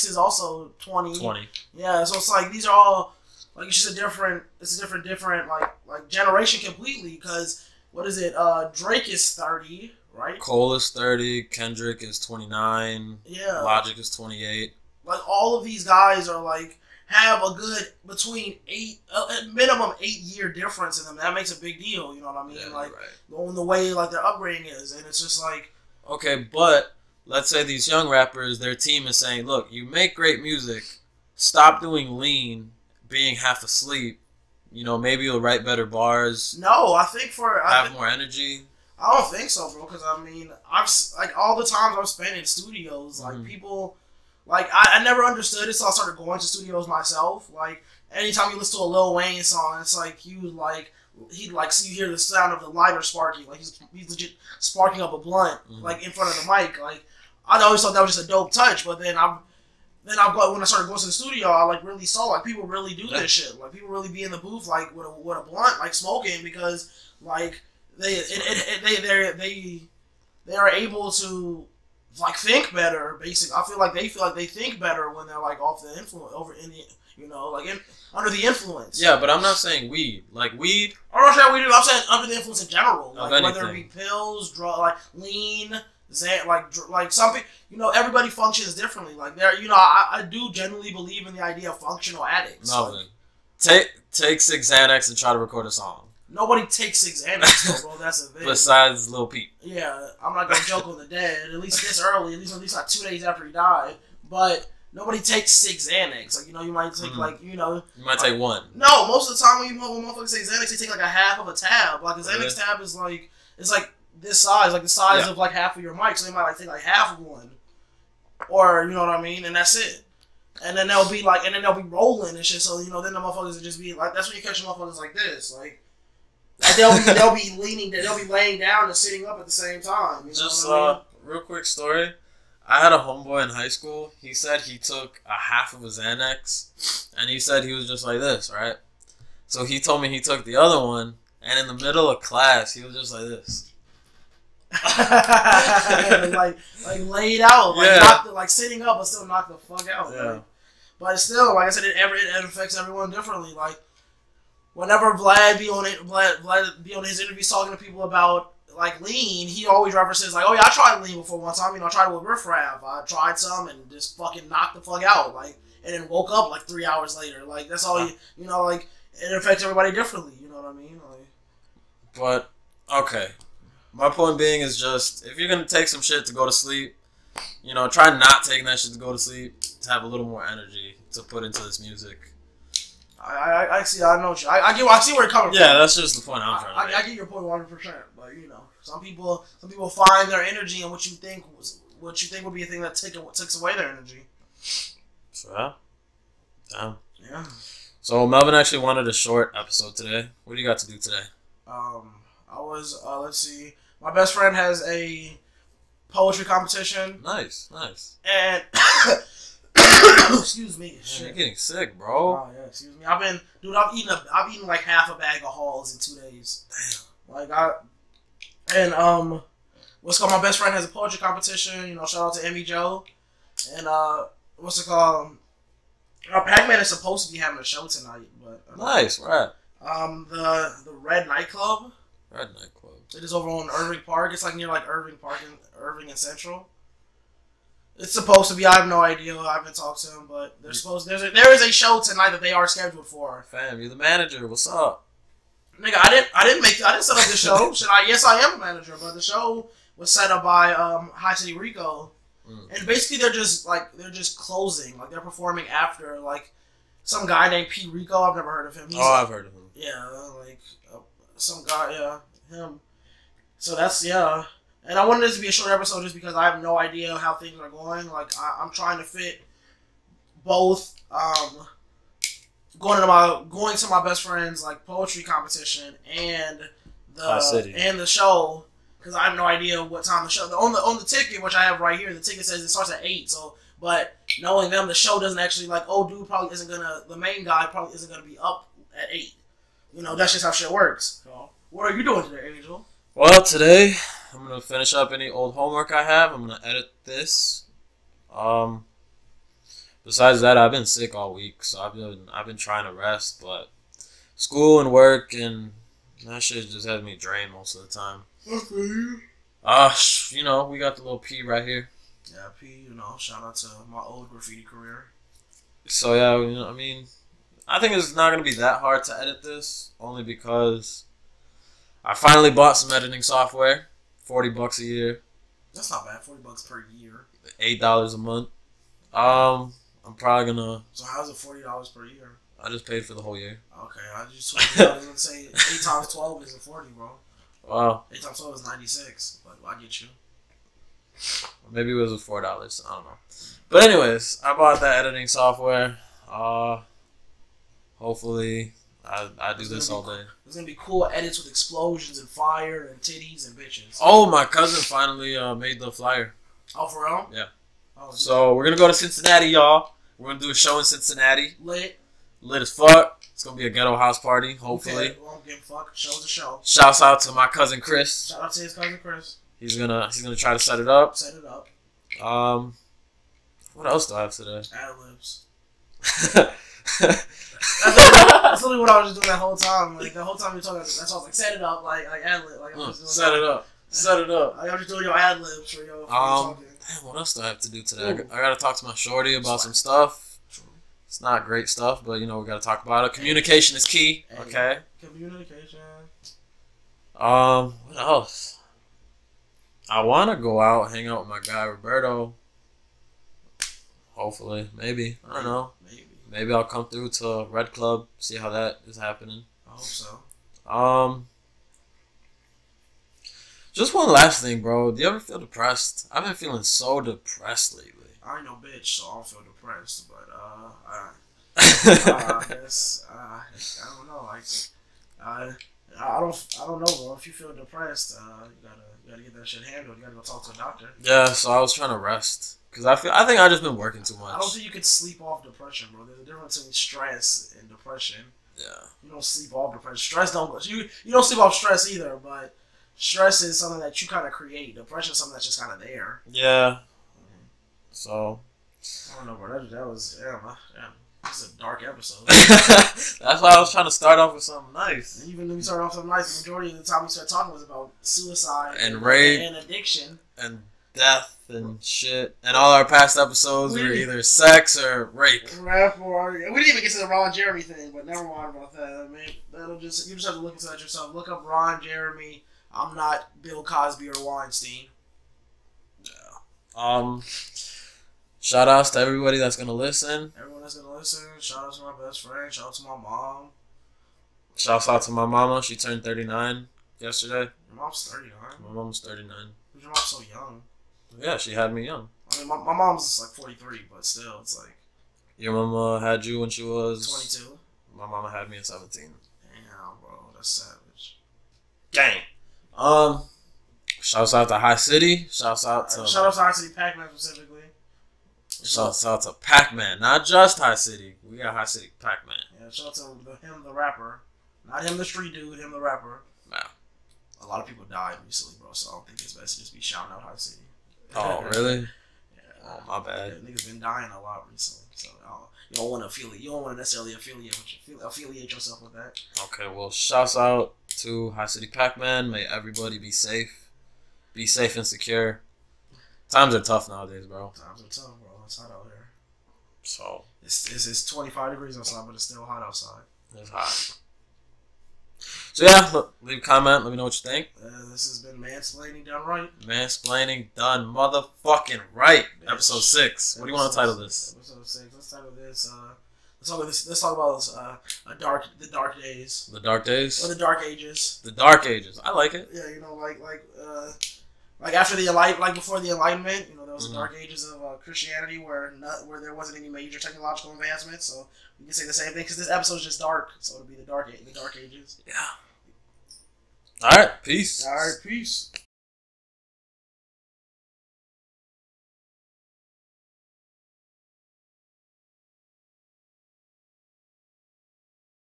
is also 20. 20. Yeah. So it's like these are all like it's just a different. It's a different like generation completely. Because what is it? Drake is 30, right? Cole is 30. Kendrick is 29. Yeah. Logic is 28. Like all of these guys are like have a good between minimum 8-year difference in them. That makes a big deal. You know what I mean? Yeah, like right. on the way like their upbringing is, and it's just like okay, but let's say these young rappers, their team is saying, look, you make great music. Stop doing lean, being half asleep. You know, maybe you'll write better bars. No, I think have more energy. I don't think so, bro. Because I mean, I've like all the times I've spent in studios, like people. Like, I never understood it, so I started going to studios myself. Like, anytime you listen to a Lil Wayne song, it's like, he'd so you hear the sound of the lighter sparking. Like, he's legit sparking up a blunt, like, in front of the mic. Like, I always thought that was just a dope touch, but then when I started going to the studio, I, like, really saw, like, people really do this shit. Like, people really be in the booth, like, with a blunt, like, smoking, because, like, they are able to like think better. Basically, I feel like they think better when they're like off the influence, under the influence. Yeah, but I'm not saying weed. Like weed. I'm not saying weed. I'm saying under the influence in general. Of like anything. Whether it be pills, drug, like lean, like something. Everybody functions differently. Like there, I do genuinely believe in the idea of functional addicts. Nothing. Take 6 Xanax and try to record a song. Nobody takes 6 Xanax, bro. That's the thing. Besides Lil Peep. Yeah, I'm not gonna joke on the dead. At least this early. At least like 2 days after he died. But nobody takes 6 Xanax. Like you might take You might take one. No, most of the time when motherfuckers say Xanax, they take like a half of a tab. Like a Xanax tab is like it's like this size, like the size of like half of your mic. So they might like take like half of one, or you know what I mean, and that's it. And then they'll be rolling and shit. So then the motherfuckers will just be like, that's when you catch the motherfuckers like this, like. Like they'll be leaning, they'll be laying down and sitting up at the same time. Just real quick story. I had a homeboy in high school. He said he took a half of a Xanax, and he said he was just like this, right? So he told me he took the other one, and in the middle of class, he was just like this, like laid out, like sitting up, but still knocked the fuck out. Yeah. Like, but still, like I said, it affects everyone differently. Like. Whenever Vlad be on his interviews talking to people about like lean, he always references like, oh yeah, I tried lean before one time. I tried it with Riff Raff. I tried some and just fucking knocked the fuck out, like, and then woke up like 3 hours later. Like that's all like it affects everybody differently. You know what I mean? Like, but okay, my point being is just if you're gonna take some shit to go to sleep, try not taking that shit to go to sleep to have a little more energy to put into this music. I see. I know. I see where you're coming from. Yeah, that's just the point I'm trying to make. I get your point 100%. But some people find their energy in what you think would be a thing that takes away their energy. So, damn. Yeah. So Melvin actually wanted a short episode today. What do you got to do today? I was let's see. My best friend has a poetry competition. Nice. And. Excuse me. Man, you're getting sick, bro. Oh yeah, excuse me. I've eaten like half a bag of Halls in 2 days. Damn. What's called my best friend has a poetry competition. Shout out to Emmy Joe. And what's it called? Packman is supposed to be having a show tonight, but nice, right? The Red Nightclub. Red Nightclub. It is over on Irving Park. It's like near like Irving Park and Irving and Central. It's supposed to be. I have no idea. I haven't talked to him, but there is a show tonight that they are scheduled for. Fam, you're the manager. What's up? Nigga, I didn't set up the show. Yes, I am a manager, but the show was set up by HiCity Rico, and basically they're just closing. Like they're performing after like some guy named P Rico. I've never heard of him. I've heard of him. Yeah, like some guy. Yeah, him. So that's And I wanted this to be a short episode just because I have no idea how things are going. Like, I'm trying to fit both going to my best friend's like poetry competition and the show, because I have no idea what time the show. On the ticket, which I have right here, the ticket says it starts at 8. So, but knowing them, the show doesn't actually like, oh, dude probably isn't gonna, the main guy probably isn't gonna be up at 8. You know, that's just how shit works. So, what are you doing today, Angel? Well, today I'm gonna finish up any old homework I have. I'm gonna edit this. Besides that, I've been sick all week, so I've been trying to rest, but school and work and that shit just has me drained most of the time. You know, we got the little P right here. Yeah, P. You know, shout out to my old graffiti career. So yeah, you know, I mean, I think it's not gonna be that hard to edit this, only because I finally bought some editing software, $40 a year. That's not bad. $40 per year. $8 a month. I'm probably gonna. So how's it $40 per year? I just paid for the whole year. Okay, I just was gonna say 8 times 12 isn't 40, bro. Wow. 8 times 12 is 96, but I get you. Maybe it was $4. I don't know. But anyways, I bought that editing software. Hopefully, I do this all day. There's gonna be cool edits with explosions and fire and titties and bitches. Oh, my cousin finally made the flyer. Oh, for real? Yeah. Oh, so we're gonna go to Cincinnati, y'all. We're gonna do a show in Cincinnati. Lit Lit as fuck. It's gonna be a ghetto house party, hopefully. Okay, won't give a fuck. Show's a show. Shouts out to my cousin Chris. Shout out to his cousin Chris. He's gonna try to set it up. Set it up. What else do I have today? Ad libs. That's literally what I was just doing that whole time. Like the whole time you were talking, that's all I was like, set it up, like ad lib. Like, set it up. Set it up. I was just doing your ad libs for your. Damn, what else do I have to do today? I gotta talk to my shorty about some stuff. It's not great stuff, but you know we gotta talk about it. Communication is key. Okay. Communication. What else? I wanna go out, hang out with my guy Roberto. Hopefully, maybe. I don't know. Maybe I'll come through to Red Club, see how that is happening. I hope so. Just one last thing, bro. Do you ever feel depressed? I've been feeling so depressed lately. I ain't no bitch, so I don't feel depressed. But I guess I don't know. Like I don't know, bro. If you feel depressed, you gotta get that shit handled. You gotta go talk to a doctor. Yeah. So I was trying to rest because I think I just been working too much. I don't think you could sleep off depression, bro. There's a difference between stress and depression. Yeah. You don't sleep off depression. Stress don't. You don't sleep off stress either, but. Stress is something that you kind of create. Depression is something that's just kind of there. Yeah. So. I don't know, bro. That was this is a dark episode. That's why I was trying to start off with something nice. And even when we started off something nice, the majority of the time we started talking was about suicide and rape and addiction and death and shit. And all our past episodes were either sex or rape. Rap or we didn't even get to the Ron Jeremy thing, but never mind about that. I mean, you just have to look into that yourself. Look up Ron Jeremy. I'm not Bill Cosby or Weinstein. Yeah. Shout outs to everybody that's gonna listen. Everyone that's gonna listen. Shout out to my best friend. Shout out to my mom. Shouts out to my mama. She turned 39 yesterday. Your mom's 39. My mom's 39. Your mom's so young. Yeah, she had me young. I mean, my mom's like 43, but still, it's like. Your mama had you when she was 22. My mama had me at 17. Damn, bro, that's savage. Gang. Shouts out to HiCity. Shouts out to HiCity Packman specifically. Shouts out to Packman, not just HiCity. We got HiCity Packman. Yeah, shout out to him, the rapper, not him, the street dude. Him, the rapper. Wow. A lot of people died recently, bro. So I don't think it's best to just be shouting out HiCity. Oh, really? Yeah. Oh, my bad. Yeah, niggas been dying a lot recently, so you don't want to affiliate. You don't want to necessarily affiliate yourself with that. Okay, well, shouts out to HiCity Packman. May everybody be safe. Be safe and secure. Times are tough nowadays, bro. Times are tough, bro. It's hot out here. So it's 25 degrees outside, but it's still hot outside. It's hot. So yeah, look, leave a comment. Let me know what you think. This has been Mansplaining done right. Mansplaining done motherfucking right. Episode 6. What do you want to title this? Episode 6. Let's title this. Let's talk about the dark days. The dark days. Or the dark ages. The dark ages. I like it. Yeah, you know, like after the before the Enlightenment, you know, there was the dark ages of Christianity where there wasn't any major technological advancements. So we can say the same thing because this episode is just dark, so it'll be the dark ages. Yeah. All right. Peace. All right. Peace.